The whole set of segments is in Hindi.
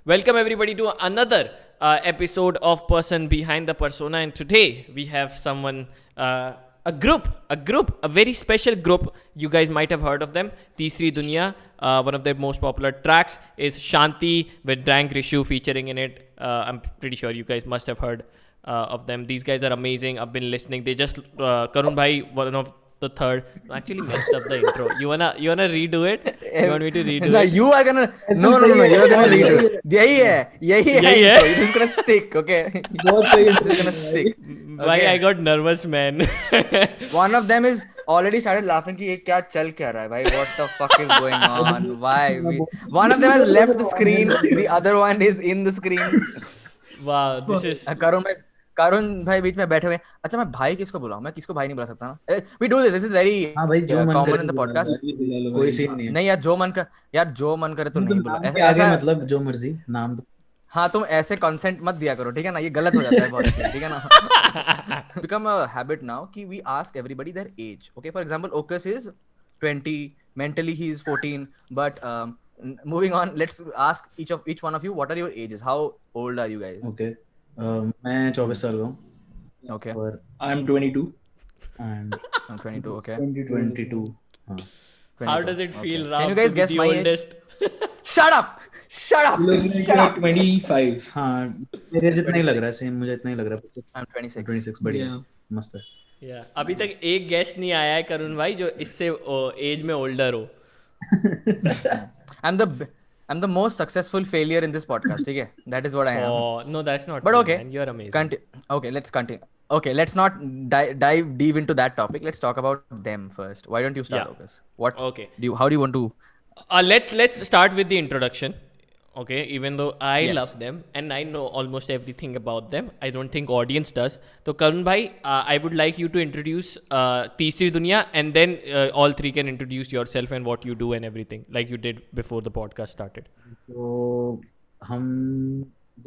Welcome everybody to another episode of Person Behind the Persona, and today we have someone, a very special group. You guys might have heard of them. Teesri Dunya. One of their most popular tracks is Shanti with Dank Rishu featuring in it. I'm pretty sure you guys must have heard of them. These guys are amazing. I've been listening. They just Karun Bhai, one of the third, actually messed up the intro. You wanna redo it? You want me to redo No, it? you are gonna. No. You're gonna redo it. यही है. It is gonna stick. Okay. बहुत सही It is gonna stick. Why I got nervous, man. One of them is already started laughing कि ये क्या चल क्या रहा है भाई? What the fuck is going on? Why? One of them has left the screen. The other one is in the screen. Wow, this is. करुण भाई बीच में बैठे हुए. अच्छा, मैं भाई किसको बुलाऊं? मैं किसको भाई नहीं बुला सकता ना. We do this. This is very common in the podcast. कोई सीन नहीं है. नहीं यार, जो मन करे तो नहीं बुला. ऐसे आगे मतलब जो मर्जी नाम दो. हाँ, तुम ऐसे कंसेंट मत दिया करो, ठीक है ना? ये गलत हो जाता है बहुत, ठीक है ना? Become a habit now कि we ask everybody their age. Okay, for example, Okus is 20, mentally he is 14, but moving on, let's ask each one of you, what are your ages? How old are you guys? Okay. मैं 24 साल का हूँ. Okay. और I'm 22. and I'm 22. Okay. 22. हाँ. How does it feel, Okay. Ram, Can you guys to be guess the my age? oldest? Shut up! You look like you're 25. हाँ, मेरे जितना ही लग रहा है, सेम मुझे इतना ही लग रहा है. I'm 26. 26 बढ़िया. Yeah. मस्त है. Yeah. अभी तक एक गेस्ट नहीं आया है करुण भाई जो इससे एज में ओल्डर हो. I'm the most successful failure in this podcast, ठीक है? That is what I am. Oh, no, that's not But true, okay. man. You're amazing. Okay, let's continue. Okay, let's not dive deep into that topic. Let's talk about them first. Why don't you start, Yeah. Okus? What? Okay. How do you want to? Let's start with the introduction. Okay, even though I Yes. love them and I know almost everything about them, I don't think audience does. So Karun bhai, I would like you to introduce Teesri Dunya, and then all three can introduce yourself and what you do and everything, like you did before the podcast started. तो हम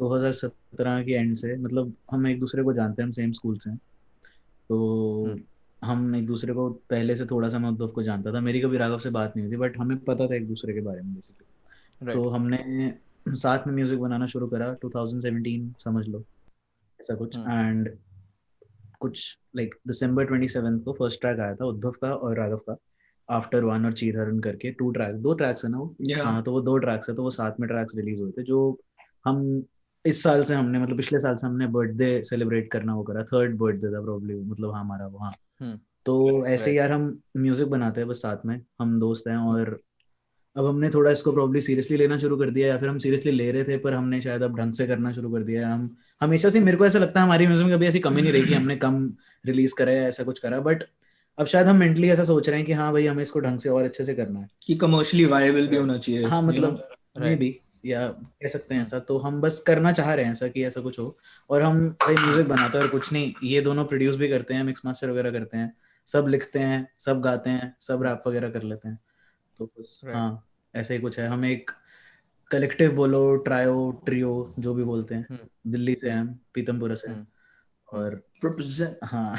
2017 के एंड से, मतलब हम एक दूसरे को जानते हैं, हम सेम स्कूल से हैं. तो हम एक दूसरे को पहले से थोड़ा सा, मैं उद्धव को जानता था. मेरी कभी राघव से बात नहीं हुई थी, बट हमें पता था एक दूसरे के बारे में बेसिकली. तो हमने साथ में म्यूजिक बनाना शुरू करा 2017 समझ लो, ऐसा कुछ. एंड कुछ लाइक दिसंबर 27 को फर्स्ट ट्रैक आया था उद्धव का और राघव का, आफ्टर वन और चीरहरण करके. दो ट्रैक्स है ना वो. Yeah. हाँ, तो वो 2 ट्रैक्स है, तो वो साथ में ट्रैक्स रिलीज हुए थे. जो हम इस साल से हमने, मतलब पिछले साल से हमने बर्थडे सेलिब्रेट करना वो करा. 3rd बर्थडे था प्रोबब्ली, मतलब हमारा वो. हाँ. तो ऐसे यार हम म्यूजिक बनाते हैं बस साथ में, हम दोस्त हैं. और अब हमने थोड़ा इसको प्रोबब्ली सीरियसली लेना शुरू कर दिया, या फिर हम सीरियसली ले रहे थे पर हमने शायद अब ढंग से करना शुरू कर दिया. हम हमेशा से, मेरे को ऐसा लगता है हमारी म्यूजिक में कभी ऐसी कमी नहीं रही कि हमने कम रिलीज करा है, ऐसा कुछ करा. बट अब शायद हम मेंटली ऐसा सोच रहे हैं कि हाँ भाई, हमें इसको ढंग से और अच्छे से करना है कि कमर्शियली वायबल भी होना चाहिए. हाँ, मतलब मे बी, या कह सकते हैं ऐसा. तो हम बस करना चाह रहे हैं ऐसा कि ऐसा कुछ हो. और हम भाई म्यूजिक बनाते हैं और कुछ नहीं, ये दोनों प्रोड्यूस भी करते हैं, मिक्स मास्टर वगैरह करते हैं, सब लिखते हैं, सब गाते हैं, सब रैप वगैरह कर लेते हैं. तो बस हाँ, ऐसा ही कुछ है. हम एक कलेक्टिव बोलो, ट्रियो जो भी बोलते हैं. दिल्ली से हैं, पीतमपुरा से. और हाँ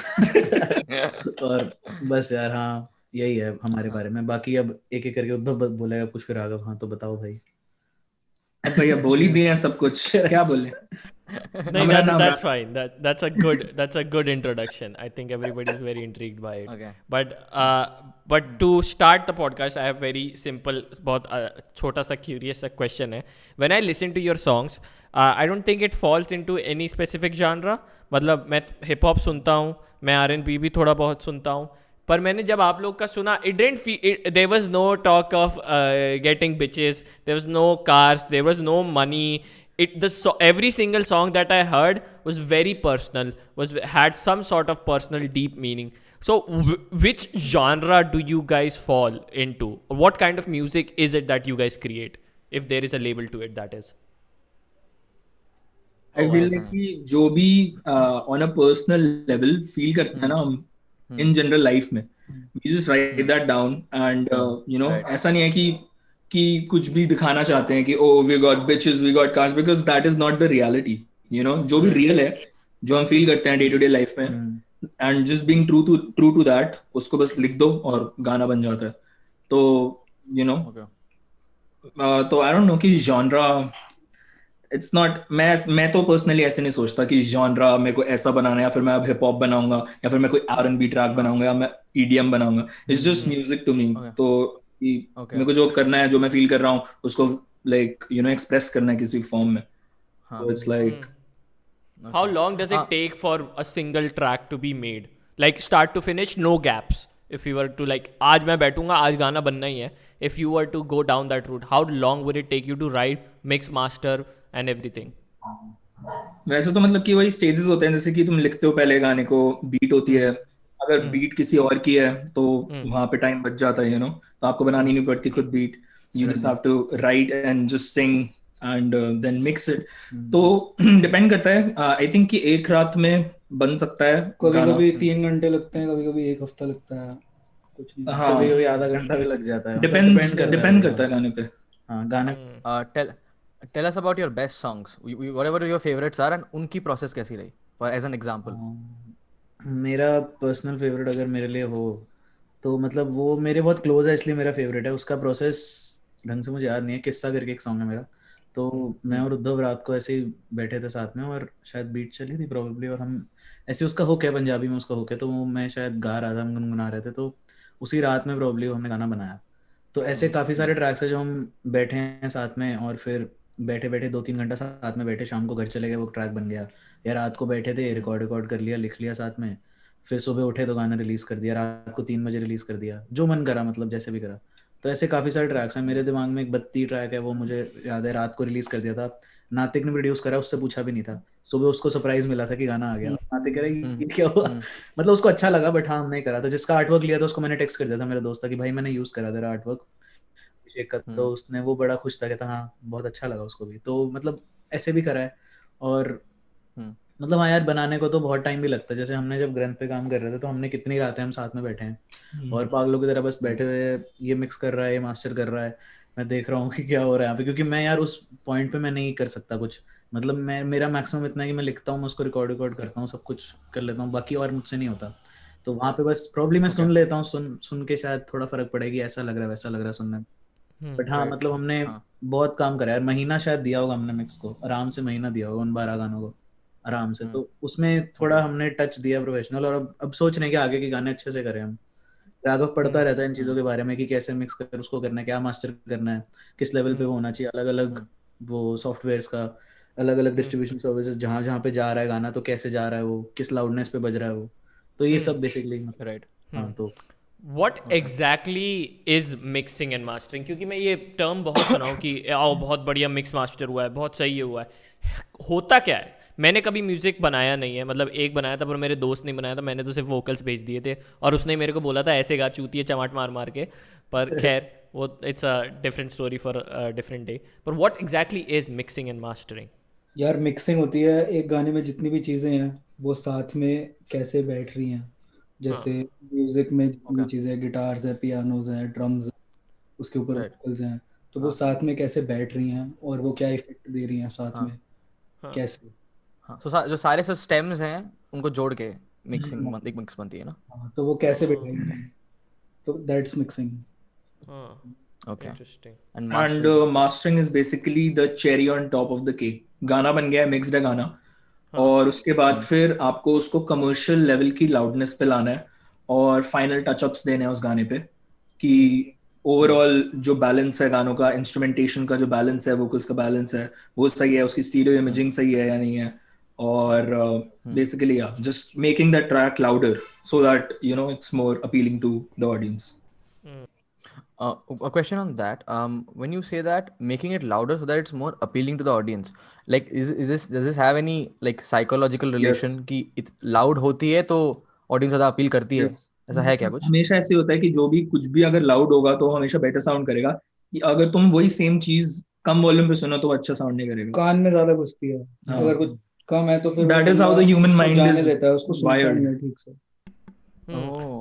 और बस यार, हाँ यही है हमारे बारे में. बाकी अब एक एक करके उद्धव बोलेगा कुछ, फिर राघव. हाँ, तो बताओ भाई. अब भैया बोल ही दिए सब कुछ, क्या बोले. No, that's fine. That's a good introduction. I think everybody is very intrigued by it. Okay. But to start the podcast, I have very simple, बहुत छोटा सा curious सा question है. When I listen to your songs, I don't think it falls into any specific genre. मतलब मैं hip hop सुनता हूँ, मैं R&B भी थोड़ा बहुत सुनता हूँ. पर मैंने जब आप लोग का सुना, there was no talk of getting bitches, there was no cars, there was no money. Every single song that I heard was very personal, had some sort of personal deep meaning. So which genre do you guys fall into? What kind of music is it that you guys create, if there is a label to it, that is? I feel like कि जो भी on a personal level feel करते हैं ना हम in general life में, we just write that down and you know, ऐसा नहीं है कि कुछ भी दिखाना चाहते हैं कि oh we got bitches, we got cars, because that is not the reality. You know, जो भी real है, जो हम feel करते हैं day to day life में, and just being true to that, उसको बस लिख दो और गाना बन जाता है. तो you know, तो I don't know कि genre इट्स नॉट, मैं तो पर्सनली ऐसे नहीं सोचता कि जॉनरा मेरे को ऐसा बनाना है, या फिर मैं अब हिप हॉप बनाऊंगा, या फिर मैं कोई R&B ट्रैक बनाऊंगा, या मैं EDM बनाऊंगा. It's just music to me. Okay. तो Okay. मेरे को जो करना है, जो मैं फील कर रहा हूँ, उसको लाइक एक्सप्रेस करना है किसी फॉर्म में. हाँ. So it's like How long does it take for a single track to be made? Like start to finish, no gaps. If you were to like, आज मैं बैठूंगा, आज गाना बनना ही है. If you were to go down that route, how long would it take you to write, mix, master, and everything? वैसे तो मतलब कि वही स्टेजेस होते हैं, जैसे कि तुम लिखते हो पहले गाने को, बीट होती है, अगर बीट किसी और की है तो वहां पे टाइम बच जाता है, तो आपको बनानी नहीं पड़ती खुद beat. You just have to write and just sing and then mix it. तो डिपेंड करता है. आई थिंक कि एक रात में बन सकता है. कभी 3 घंटे लगते हैं, कभी 1 हफ्ता लगता है, कुछ नहीं. हाँ, कभी आधा घंटा भी लग जाता है. डिपेंड करता है गाने पे. हाँ, गाने. Tell us about your best songs. Whatever your favorites are, and उनकी process कैसी रही? For as an example. मेरा पर्सनल फेवरेट अगर मेरे लिए हो तो मतलब वो मेरे बहुत क्लोज है, इसलिए मेरा फेवरेट है. उसका प्रोसेस ढंग से मुझे याद नहीं है. किस्सा करके एक सॉन्ग है मेरा. तो मैं और उद्धव रात को ऐसे ही बैठे थे साथ में, और शायद बीट चली थी प्रोबेबली, और हम ऐसे, उसका हुक है पंजाबी में, उसका हुक है, तो वो मैं शायद गा रहा था, हम गुनगुना रहे थे, तो उसी रात में प्रोबेबली हमने गाना बनाया. तो ऐसे काफ़ी सारे ट्रैक्स है जो हम बैठे हैं साथ में, और फिर बैठे बैठे 2-3 घंटा साथ में बैठे, शाम को घर चले गए, वो ट्रैक बन गया. या रात को बैठे थे, रिकॉर्ड कर लिया, लिख लिया साथ में, फिर सुबह उठे तो गाना रिलीज़ कर दिया, रात को 3 बजे रिलीज़ कर दिया, जो मन करा, मतलब जैसे भी करा. तो ऐसे काफ़ी सारे ट्रैक्स हैं मेरे दिमाग में. एक 32 ट्रैक है, वो मुझे याद है, रात को रिलीज़ कर दिया था. नातिक ने प्रोड्यूस करा, उससे पूछा भी नहीं था. सुबह उसको सरप्राइज मिला था कि गाना आ गया. नातिक कह रहा ये क्या हुआ, मतलब उसको अच्छा लगा, बट हाँ हमने करा था. जिसका आर्टवर्क लिया था उसको मैंने टेक्स्ट कर दिया था, मेरे दोस्त था, कि भाई मैंने यूज़ करा तेरा आर्टवर्क. तो उसने, वो बड़ा खुश था, कहता हाँ बहुत अच्छा लगा उसको भी. तो मतलब ऐसे भी करा है. और मतलब हाँ यार, बनाने को तो बहुत टाइम भी लगता है. जैसे हमने जब ग्रंथ पे काम कर रहे थे तो हमने कितनी रातें हम साथ में बैठे हैं, और पागलों की तरह बस बैठे हुए, ये मिक्स कर रहा है, ये मास्टर कर रहा है, मैं देख रहा हूँ कि क्या हो रहा है यहाँ पे. क्योंकि मैं यार उस पॉइंट पे मैं नहीं कर सकता कुछ. मतलब मेरा मैक्सिमम इतना है कि मैं लिखता हूँ, मैं उसको रिकॉर्ड करता हूँ, सब कुछ कर लेता हूँ, बाकी और मुझसे नहीं होता. तो वहाँ पे बस प्रॉब्लम मैं सुन लेता हूँ, सुन के शायद थोड़ा फर्क पड़ेगी, ऐसा लग रहा है वैसा लग रहा है सुनने में. बट हाँ मतलब हमने बहुत काम करा यार. महीना शायद दिया होगा हमने मिक्स को, आराम से महीना दिया होगा उन 12 गानों को आराम से. तो उसमें थोड़ा हमने टच दिया प्रोफेशनल. और अब सोच रहे हैं कि आगे के गाने अच्छे से करें हम. राघव पढ़ता रहता है इन चीज़ों के बारे में कि कैसे मिक्स कर, उसको करना है, क्या मास्टर करना है, किस लेवल पे वो होना चाहिए, अलग अलग वो सॉफ्टवेयर्स का, अलग अलग डिस्ट्रीब्यूशन सर्विसेज, जहाँ जहाँ पे जा रहा है गाना, तो कैसे जा रहा है वो, किस लाउडनेस पे बज रहा है वो. तो ये सब बेसिकली. Right. हाँ. तो What exactly is mixing and mastering? क्योंकि मैं ये टर्म बहुत सुना हूँ कि आओ बहुत बढ़िया मिक्स मास्टर हुआ है, बहुत सही ये हुआ है. होता क्या है? मैंने कभी म्यूज़िक बनाया नहीं है, मतलब एक बनाया था पर मेरे दोस्त ने बनाया था, मैंने तो सिर्फ वोकल्स भेज दिए थे, और उसने मेरे को बोला था ऐसे गा चूतिए चमाट मार मार के. पर खैर वो it's a different story for different day. पर what exactly is mixing and mastering? यार मिक्सिंग होती है एक गाने में जितनी भी चीज़ें हैं वो साथ में कैसे बैठ रही हैं. जैसे म्यूजिक में जितनी चीज़ें, गिटार्स है, पियानोज है, ड्रम्स है, उसके ऊपर वोकल्स हैं, तो वो साथ में कैसे बैठ रही हैं और वो क्या इफेक्ट दे रही हैं साथ में, कैसे. हाँ, so जो सारे स्टेम्स हैं उनको जोड़ के मिक्सिंग एक मिक्स बनती है ना. हाँ, तो वो कैसे बैठेंगे, तो that's mixing. Okay. Interesting. And And mastering is basically the cherry on top of the cake. गाना बन गया है, मिक्स्ड है गाना, और उसके बाद फिर आपको उसको कमर्शियल लेवल की लाउडनेस पे लाना है, और फाइनल टचअप्स देने हैं उस गाने पे, कि ओवरऑल जो बैलेंस है गानों का, इंस्ट्रूमेंटेशन का जो बैलेंस है, वोकल्स का बैलेंस है, वो सही है, उसकी स्टीरियो इमेजिंग सही है या नहीं है. और basically just making that track louder so that it's more appealing to the audience. A question on that. When you say that making it louder so that it's more appealing to the audience, like does this have any like psychological relation कि loud होती है तो audience ज़्यादा अपील करती है? ऐसा है क्या कुछ? हमेशा ऐसे होता है कि जो भी कुछ भी अगर लाउड होगा तो हमेशा बेटर साउंड करेगा. अगर तुम वही सेम चीज कम वॉल्यूम पे सुनो तो अच्छा साउंड नहीं करेगा, कान में ज्यादा घुसती है. अगर कुछ कम है तो फिर that is how the human mind जाने is देता है, उसको सुनता wired. नहीं है ठीक से.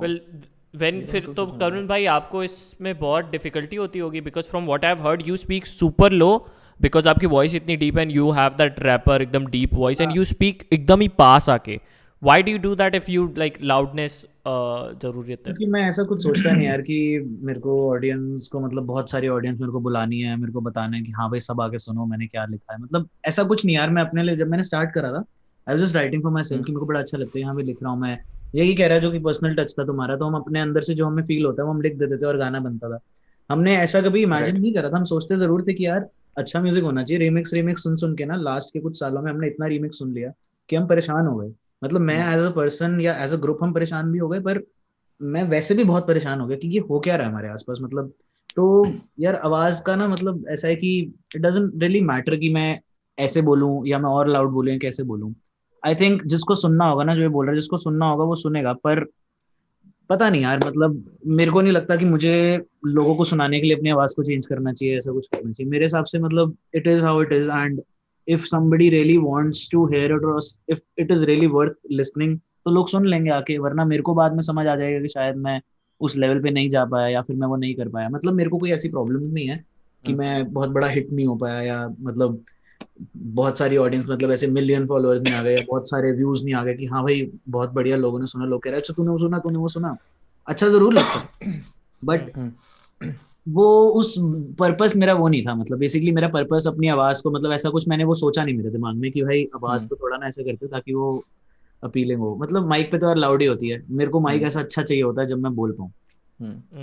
Well, फिर तो करुण भाई आपको इसमें बहुत डिफिकल्टी होती होगी, because from what I have heard you speak super low, because आपकी वॉइस इतनी deep and you have that rapper एकदम deep voice, and you speak एकदम ही पास आके. why do you do that if you like loudness जरूरत है? क्योंकि मैं ऐसा कुछ सोचता नहीं यार कि मेरे को ऑडियंस को मतलब बहुत सारी ऑडियंस मेरे को बुलानी है, मेरे को बताना है कि हाँ भाई सब आके सुनो मैंने क्या लिखा है, मतलब ऐसा कुछ नहीं यार। मैं अपने लिए जब मैंने स्टार्ट करा था I was just writing for my self कि मेरे को बड़ा अच्छा लगता है यहाँ पे लिख रहा हूँ मैं, यही कह रहा है जो कि पर्सनल टच था तुम्हारा, तो हम अपने अंदर से जो हमें फील होता है वो हम लिख देते थे और गाना बनता था। हमने ऐसा कभी इमेजिन नहीं करा था, हम सोचते जरूर थे कि यार अच्छा म्यूजिक होना चाहिए। रिमिक्स सुन सुन के ना लास्ट के कुछ सालों में हमने इतना रिमिक्स सुन लिया कि हम परेशान हो गए, मतलब मैं एज अ पर्सन या एज अ ग्रुप हम परेशान भी हो गए, पर मैं वैसे भी बहुत परेशान हो गया कि ये हो क्या रहा है हमारे आसपास, मतलब तो यार आवाज का ना मतलब ऐसा है कि इट डजंट रियली मैटर कि मैं ऐसे बोलूं या मैं और लाउड बोलूं या कैसे बोलूं। आई थिंक जिसको सुनना होगा ना, जो ये बोल रहा है जिसको सुनना होगा वो सुनेगा, पर पता नहीं यार मतलब मेरे को नहीं लगता कि मुझे लोगों को सुनाने के लिए अपनी आवाज को चेंज करना चाहिए, ऐसा कुछ करना चाहिए मेरे हिसाब से। मतलब it is how it is, and if somebody really wants to hear it or if it is really worth listening तो लोग सुन लेंगे आके, वरना मेरे को बाद में समझ आ जाएगा कि शायद मैं उस लेवल पे नहीं जा पाया या फिर मैं वो नहीं कर पाया। मतलब मेरे को कोई ऐसी प्रॉब्लम नहीं है कि मैं बहुत बड़ा हिट नहीं हो पाया या मतलब बहुत सारी ऑडियंस मतलब ऐसे मिलियन फॉलोअर्स नहीं आ गए, बहुत सारे व्यूज नहीं आ गए कि हाँ भाई बहुत बढ़िया लोगों ने सुना, लोग कह रहे हैं अच्छा तूने वो सुना, अच्छा जरूर लगता, बट वो उस पर्पस मेरा वो नहीं था। मतलब बेसिकली मेरा पर्पस अपनी आवाज को मतलब ऐसा कुछ मैंने वो सोचा नहीं मेरे दिमाग में कि भाई आवाज को थोड़ा ना ऐसा करते ताकि वो अपीलिंग हो। मतलब माइक पे तो यार लाउड ही होती है, मेरे को माइक ऐसा अच्छा चाहिए होता है जब मैं बोल पाऊँ।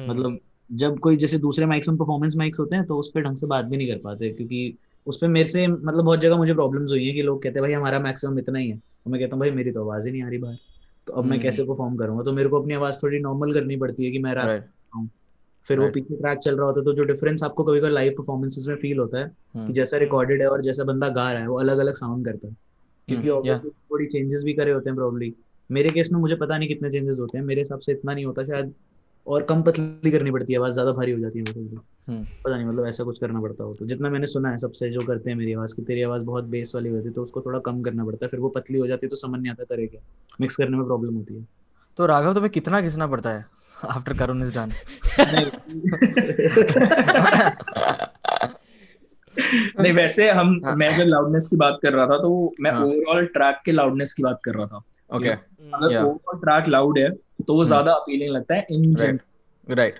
मतलब जब कोई जैसे दूसरे माइक्स में परफॉर्मेंस माइक्स होते हैं तो उस पर ढंग से बात भी नहीं कर पाते, क्योंकि उस पर मेरे से मतलब बहुत जगह मुझे प्रॉब्लम्स हुई है कि लोग कहते हैं भाई हमारा मैक्सिमम इतना ही है, तो मैं कहता हूँ भाई मेरी तो आवाज ही नहीं आ रही बाहर, तो अब मैं कैसे परफॉर्म करूंगा, तो मेरे को अपनी आवाज थोड़ी नॉर्मल करनी पड़ती है कि मैं रैप हूँ। फिर वो पीछे ट्रैक चल रहा होता है तो जो डिफरेंस आपको कभी कभी लाइव परफॉर्मेंसेस में फील होता है कि जैसा रिकॉर्डेड है और जैसा बंदा गा रहा है वो अलग अलग साउंड करता है, क्योंकि ऑब्वियसली थोड़ी चेंजेस भी करे होते हैं प्रॉब्ली। मेरे केस में मुझे पता नहीं कितने चेंजेस होते हैं, मेरे हिसाब से इतना नहीं होता शायद, और कम पतली करनी पड़ती है आवाज, ज्यादा भारी हो जाती है मेरे को, पता नहीं मतलब ऐसा कुछ करना पड़ता हो। तो जितना मैंने सुना है सबसे जो करते हैं मेरी आवाज की, तेरी आवाज बहुत बेस वाली होती है तो उसको थोड़ा कम करना पड़ता है, फिर वो पतली हो जाती है तो समझ नहीं आता करे क्या, मिक्स करने में प्रॉब्लम होती है। तो राघव तुम्हें कितना घिसना पड़ता है आफ्टर करुण इज डन? नहीं वैसे मैं जब लाउडनेस की बात कर रहा था तो मैं ओवरऑल ट्रैक के लाउडनेस की बात कर रहा था। ओके, अगर ओवरऑल ट्रैक लाउड है तो वो ज्यादा अपीलिंग लगता है इन जनरल। राइट।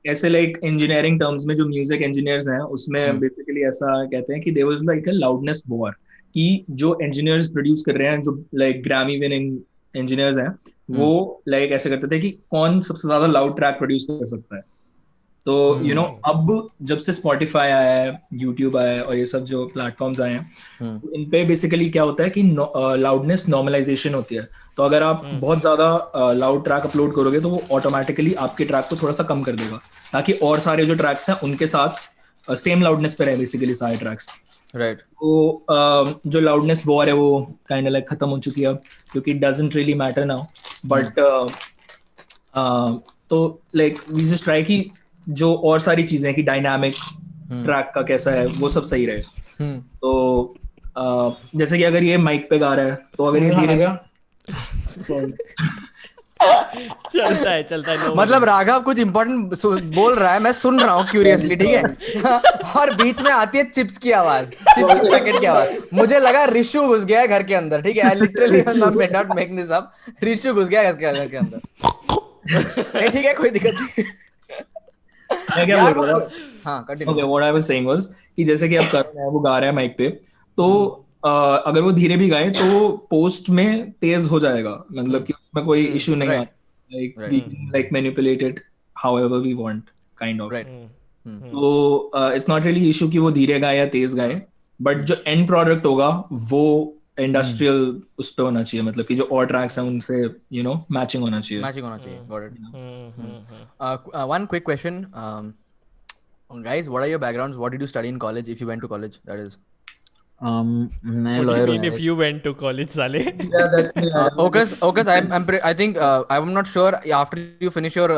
ऐसे लाइक इंजीनियरिंग टर्म्स में जो म्यूजिक इंजीनियर्स हैं उसमें बेसिकली ऐसा कहते हैं कि there was like a loudness war, कि जो इंजीनियर्स प्रोड्यूस कर रहे हैं जो लाइक ग्रैमी विनिंग इंजीनियर्स हैं वो लाइक ऐसे करते थे कि कौन सबसे ज्यादा लाउड ट्रैक प्रोड्यूस कर सकता है। तो यू नो अब जब से स्पॉटिफाई आया है, यूट्यूब आया है और ये सब जो प्लेटफॉर्म्स आए हैं तो इन पे बेसिकली क्या होता है कि लाउडनेस नॉर्मलाइजेशन होती है। तो अगर आप बहुत ज्यादा लाउड ट्रैक अपलोड करोगे तो वो ऑटोमेटिकली आपके ट्रैक को थोड़ा सा कम कर देगा ताकि और सारे जो ट्रैक्स हैं उनके साथ सेम लाउडनेस पे रहे बेसिकली सारे ट्रैक्स। राइट। तो जो लाउडनेस वॉर है वो काइंड ऑफ लाइक खत्म हो चुकी है अब, क्योंकि it doesn't really matter now. But तो लाइक वी जस्ट ट्राई कि जो और सारी चीजें कि डायनामिक ट्रैक का कैसा है वो सब सही रहे। तो जैसे कि अगर ये माइक पे गा रहा है तो अगर ये धीरे चलता है मतलब राघव कुछ इंपॉर्टेंट बोल रहा है, मैं सुन रहा हूँ क्यूरियसली, ठीक है। और बीच में आती है चिप्स की आवाज, चिप्स के पैकेट की आवाज, मुझे लगा रिशु घुस गया है घर के अंदर, ठीक है। I literally not making this up, Rishu घुस गया है घर के अंदर। नहीं ठीक है, कोई दिक्कत नहीं। मैं क्या बोल रहा था? हाँ continue. Okay, what I was saying was कि जैसे कि अब करण है वो गा रहा है माइक पे, तो अगर वो धीरे भी गाए तो पोस्ट में तेज हो जाएगा, मतलब कि उसमें कोई इशू नहीं आता, like we can like manipulate it however we want kind of. तो इट्स नॉट रियली इशू कि वो धीरे गाए या तेज गाए, बट जो एंड प्रोडक्ट होगा वो इंडस्ट्रियल उस पे होना चाहिए, मतलब कि जो और ट्रैक्स हैं उनसे यू नो मैचिंग होना चाहिए। Got it. One quick question guys, what are your backgrounds? What did you study in college, if you went to college, that is? मैं What do you lawyer mean हूँ if you went to college, साले? Yeah, that's me. Okay, I think I'm not sure after you finish your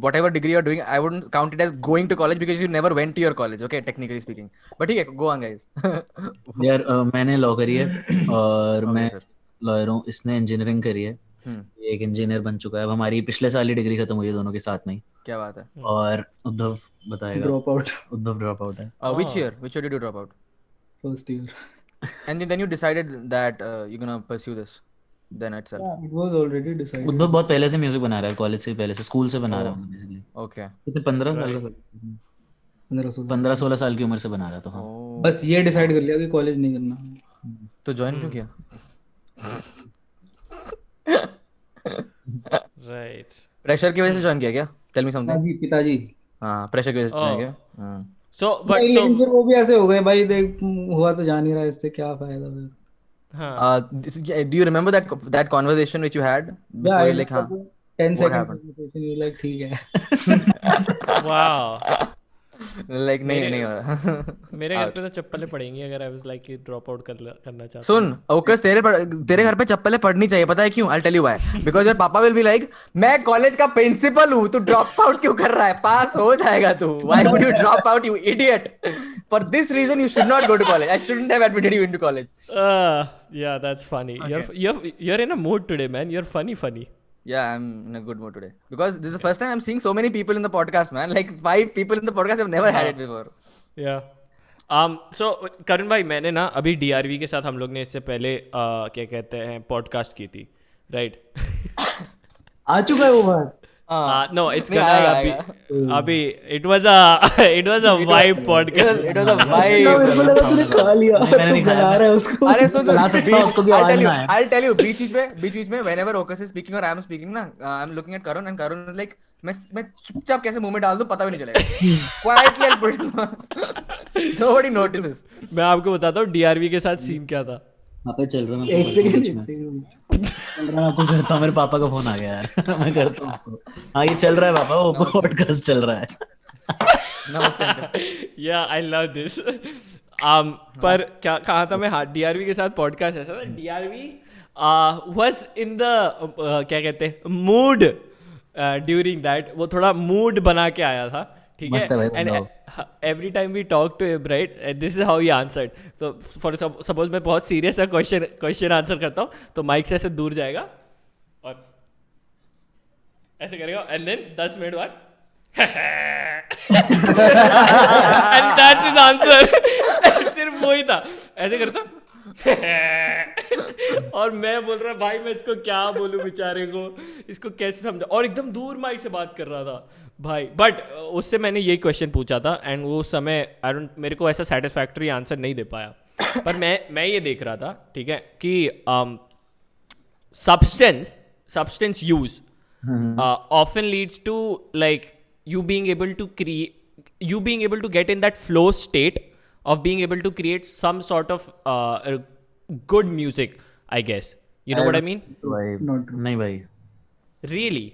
whatever degree you're doing, I wouldn't count it as going to college because you never went to your college, okay, technically speaking. But ठीक है, go on guys. यार मैंने लॉ करी है और मैं लॉयर हूँ, इसने इंजीनियरिंग करी है, एक इंजीनियर बन चुका है। अब हमारी पिछले साल ही डिग्री खत्म हुई है दोनों के साथ में ही। क्या बात है। और उद्धव बताएगा, उद्धव ड्रॉप आउट है। Which year did you drop out? First year. And then you decided that you're gonna pursue this. then itself. Yeah, it was already decided. Uddhav बहुत पहले से म्यूजिक बना रहा है, कॉलेज से पहले से, स्कूल से बना रहा है बेसिकली। Okay. कितने 15 साल का 15-16 साल की उम्र से बना रहा था। हाँ Oh. बस ये डिसाइड कर लिया कि कॉलेज नहीं करना। तो ज्वाइन क्यों किया? Right. प्रेशर की वजह से ज्वाइन किया क्या? Tell me something. पिताजी हाँ, प्रेशर की वजह से ज्वाइन Oh. किया। So, but भाई, so लेकिन फिर वो भी ऐसे हो गए भाई, देख हुआ तो जा नहीं रहा, इससे क्या फायदा फिर। हाँ. Do you remember that conversation which you had before you like? हाँ. 10 What seconds happened? conversation, you like ठीक है। Wow. Like नहीं हो रहा। मेरे घर पे तो चप्पलें पड़ेंगी अगर आई वाज लाइक कि ड्रॉप आउट करना चाहता सुन, ओकस तेरे घर पे चप्पलें पड़नी चाहिए, पता है क्यों? I'll tell you why. Because your papa will be like, मैं कॉलेज का प्रिंसिपल हूँ, तू ड्रॉप आउट क्यों कर रहा है? पास हो जाएगा तू। Why would you drop out, you idiot? For this reason, you should not go to college. I shouldn't have admitted you into college. Yeah, that's funny. Okay. You're in a mood today, man. You're funny. Yeah, I'm in a good mood today because this is the first time I'm seeing so many people in the podcast, man. Like 5 people in the podcast. I've never had it before. Yeah. So करण भाई, मैंने ना अभी DRV के साथ हम लोग ने इससे पहले क्या कहते हैं पॉडकास्ट की थी, राइट? आ चुका है वो बात। No, it's नहीं, gonna आएगा। अभी it was a vibe podcast. It was a मेरे को vibe. लगा तूने खा लिया, मैंने नहीं तू खाया। बना रहा है उसको। अरे सुन, ला सकता हूँ उसको कि आवाज ना आए। I'll tell you, बीच में whenever Okas is speaking or I am speaking ना, I'm looking at Karun and Karun is like, मैं चुपचाप कैसे मुंह में डाल दूं पता भी नहीं चलेगा। Quietly I'll put it. Nobody notices. मैं आपको बताता हूँ DRV के साथ सीन क्या था। पापा चल रहा है, एक सेकंड चल रहा है, आपको करता हूँ, मेरे पापा का फोन आ गया यार। मैं करता हूँ आपको। हाँ ये चल रहा है पापा, वो पॉडकास्ट चल रहा है। नमस्ते uncle. Yeah, I love this. पर क्या कहा था मैं? हाँ, DRV के साथ पॉडकास्ट ऐसा था। DRV was in the क्या कहते हैं mood during that. वो थोड़ा mood बना के आया था, ठीक मस्त है है? भाई, And बताओ। every time we talk to him, right? And this is how he answered. So for suppose मैं बहुत serious सा question आंसर करता हूँ, तो माइक से ऐसे दूर जाएगा और ऐसे करेगा, and then 10 मिनट बाद and that's his answer. सिर्फ वही था, ऐसे करता और मैं बोल रहा भाई मैं इसको क्या बोलूं, बेचारे को इसको कैसे समझा, और एकदम दूर माइक से बात कर रहा था भाई। बट उससे मैंने यही क्वेश्चन पूछा था एंड वो उस समय मेरे को ऐसा सेटिस्फैक्टरी आंसर नहीं दे पाया। पर मैं ये देख रहा था, ठीक है, कि substance use often leads to like you being able to get in that flow state of being able to create some sort of good music, I guess. You know what I mean? भाई नहीं भाई, Really?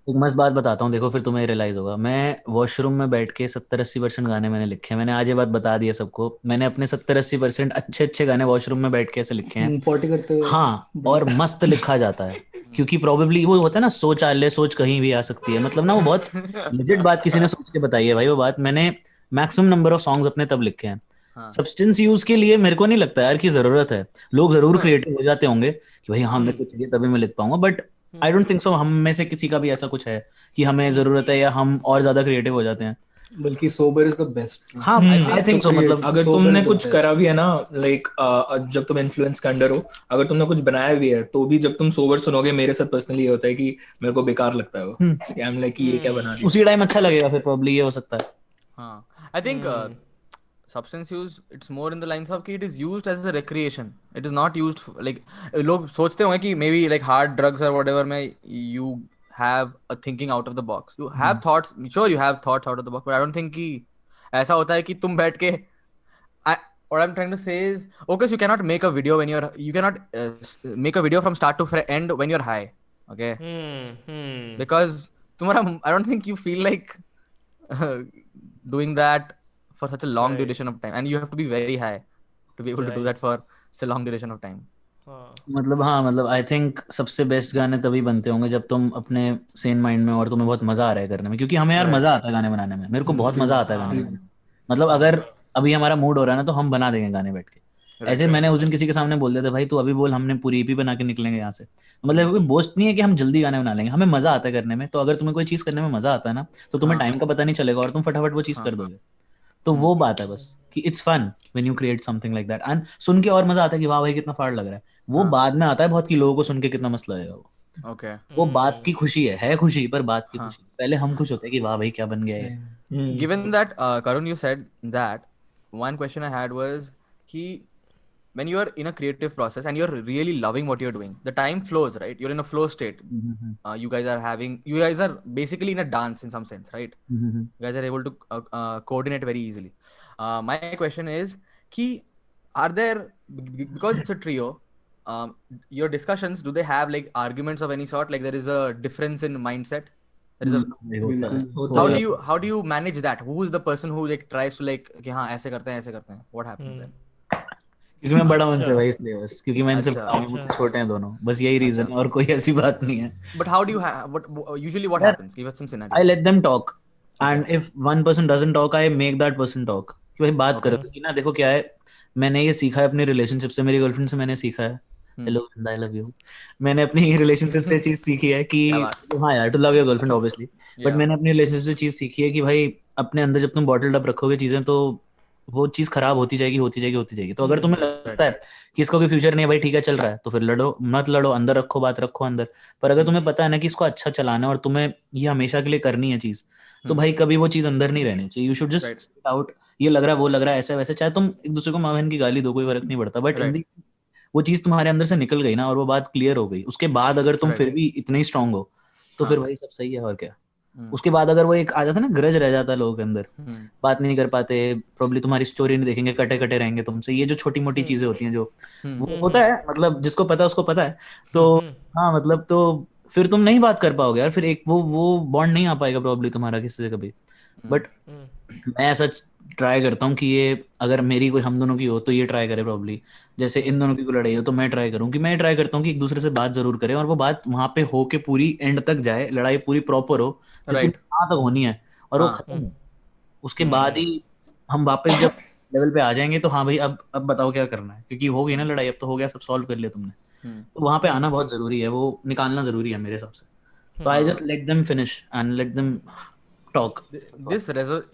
एक मस्त बात बताता हूँ, देखो फिर तुम्हें रियलाइज होगा। मैं वॉशरूम में बैठ के 70-80% गाने मैंने लिखे हैं। मैंने आज ये बात बता दी है सबको। मैंने अपने 70-80% अच्छे गाने वॉशरूम में बैठ के ऐसे लिखे हैं। पॉटी करते हुए। हाँ, और मस्त लिखा जाता है क्योंकि प्रोबेबली वो होता है ना, सोच कहीं भी आ सकती है। मतलब ना वो बहुत लेजिट बात किसी ने सोच के बताई है भाई। वो बात मैंने मैक्सिमम नंबर ऑफ सॉन्ग्स अपने तब लिखे हैं। सब्सटेंस यूज के लिए मेरे को नहीं लगता यार की जरूरत है। लोग जरूर क्रिएटिव हो जाते होंगे कि भाई हाँ मेरे को चाहिए तभी मैं लिख पाऊंगा, but I don't think so हम में से किसी का भी ऐसा कुछ है कि हमें जरूरत है या हम और ज्यादा क्रिएटिव हो जाते हैं। बल्कि सोबर इज द बेस्ट। हाँ आई थिंक सो। मतलब अगर तुमने कुछ करा भी है ना, लाइक जब तुम इन्फ्लुएंस के अंडर हो, अगर तुमने कुछ बनाया भी है तो भी जब तुम सोबर सुनोगे, मेरे साथ पर्सनली ये होता है कि मेरे को बेकार लगता है वो। आई एम लाइक ये क्या बना दिया। उसी टाइम अच्छा लगेगा फिर, प्रॉब्ली ये हो सकता है। हाँ, I think substance use, it's more in the lines of कि it is used as a recreation. It is not used like लोग सोचते होंगे कि maybe like hard drugs or whatever में you have a thinking out of the box. You have thoughts, sure you have thoughts out of the box, but I don't think कि ऐसा होता है कि तुम बैठ के what I'm trying to say is, okay, so you cannot make a video when you cannot make a video from start to end when you're high, okay? Because तुम्हारा, I don't think you feel like doing that for such a long duration of time, and you have to be very high to be able to do that for such a long duration of time. मतलब आई थिंक सबसे बेस्ट गाने तभी बनते होंगे जब तुम अपने सेन माइंड में और तुम्हें बहुत मजा आ रहा है करने में, क्योंकि हमें यार मजा आता है गाने बनाने में। मेरे को बहुत मजा आता है गाने बनाने में। मतलब अगर अभी हमारा मूड हो रहा है ना तो हम बना देंगे गाने बैठ के। ऐसे मैंने उस दिन किसी के सामने बोल दिया था, भाई तू अभी बोल, हमने पूरी ईपी बना के निकलेंगे यहाँ से। मतलब कोई बोस्ट नहीं है कि हम जल्दी गाने बना लेंगे, हमें मजा आता है करने में। तो अगर तुम्हें कोई चीज करने में मजा आता है ना तो तुम्हें टाइम का पता नहीं चलेगा और तुम फटाफट वो चीज कर दोगे। तो वो बात है बस कि it's fun when you create something like that, and सुन के और मजा आता है कि वाह भाई कितना फाड़ लग रहा है। वो बाद में आता है बहुत कि लोगों को सुन के कितना मस्त लगेगा Okay. वो बात की खुशी है खुशी, पर बात की खुशी पहले हम खुश होते हैं कि वाह भाई क्या बन गया है। Given that, Karun, you said that, one question I had was कि when you are in a creative process and you're really loving what you're doing, the time flows, right? You're in a flow state. You guys are basically in a dance in some sense, right? You guys are able to coordinate very easily. My question is कि are there, because it's a trio, your discussions, do they have like arguments of any sort? Like there is a difference in mindset? There is a, how do you manage that? Who is the person who like tries to like कि हाँ ऐसे करते हैं? What happens then? क्योंकि मैं बड़ा उनसे भाई, इसलिए बस क्योंकि मैं इनसे बड़ा हूँ, मुझसे छोटे हैं दोनों, बस यही रीजन, और कोई ऐसी बात नहीं है। But how do you usually what happens? Give us some scenario. I let them talk, and if one person doesn't talk, I make that person talk कि भाई बात करो, क्योंकि ना देखो क्या है, मैंने ये सीखा है अपनी रिलेशनशिप से, मेरी गर्लफ्रेंड से मैंने सीखा है, हेलो आई लव यू, मैंने अपनी रिलेशनशिप से चीज सीखी है कि हाँ यार to love your girlfriend obviously, but मैंने अपनी रिलेशनशिप से चीज सीखी है कि भाई अपने अंदर जब तुम बॉटल्ड अप रखोगे चीजें तो वो चीज खराब होती जाएगी। तो अगर तुम्हें लगता है कि इसका कोई फ्यूचर नहीं है भाई, ठीक है चल रहा है, तो फिर लड़ो मत लड़ो, अंदर रखो, बात रखो अंदर। पर अगर तुम्हें पता है ना कि इसको अच्छा चलाना है और तुम्हें ये हमेशा के लिए करनी है चीज, तो भाई कभी वो चीज अंदर नहीं रहनी चाहिए। यू शुड जस्ट आउट, ये लग रहा है वो लग रहा है ऐसा वैसे, चाहे तुम एक दूसरे को माँ बहन की गाली दो, कोई फर्क नहीं पड़ता, बट वो चीज तुम्हारे अंदर से निकल गई ना और वो बात क्लियर हो गई, उसके बाद अगर तुम फिर भी इतने ही स्ट्रांग हो तो फिर भाई सब सही है और क्या। उसके बाद अगर वो एक आ जाता है ना, ग्रज रह जाता है लोगों के अंदर, बात नहीं कर पाते, प्रॉब्ली तुम्हारी स्टोरी नहीं देखेंगे, कटे रहेंगे तुमसे, ये जो छोटी मोटी चीजें होती हैं जो वो होता है, मतलब जिसको पता है उसको पता है, तो हाँ मतलब तो फिर तुम नहीं बात कर पाओगे यार, फिर एक वो बॉन्ड नहीं आ पाएगा प्रॉब्ली तुम्हारा किसी से कभी। बट मैं ऐसा ट्राई करता हूँ कि ये अगर मेरी कोई हम दोनों की हो तो ये ट्राई करे प्रॉब्ली, जैसे इन दोनों की कोई लड़ाई हो तो मैं ट्राई करता हूँ कि एक दूसरे से बात जरूर करें और वो बात वहां पे हो के पूरी एंड तक जाए, लड़ाई पूरी प्रॉपर हो जितनी वहां तक होनी है और वो खत्म हो, उसके बाद ही हम वापस जब लेवल पे आ जाएंगे तो हाँ भाई अब बताओ क्या करना है, क्योंकि हो गई ना लड़ाई, अब तो हो गया, सब सॉल्व कर लिया तुमने, तो वहां पे आना बहुत जरूरी है, वो निकालना जरूरी है मेरे हिसाब से। तो I just let them finish and let them talk.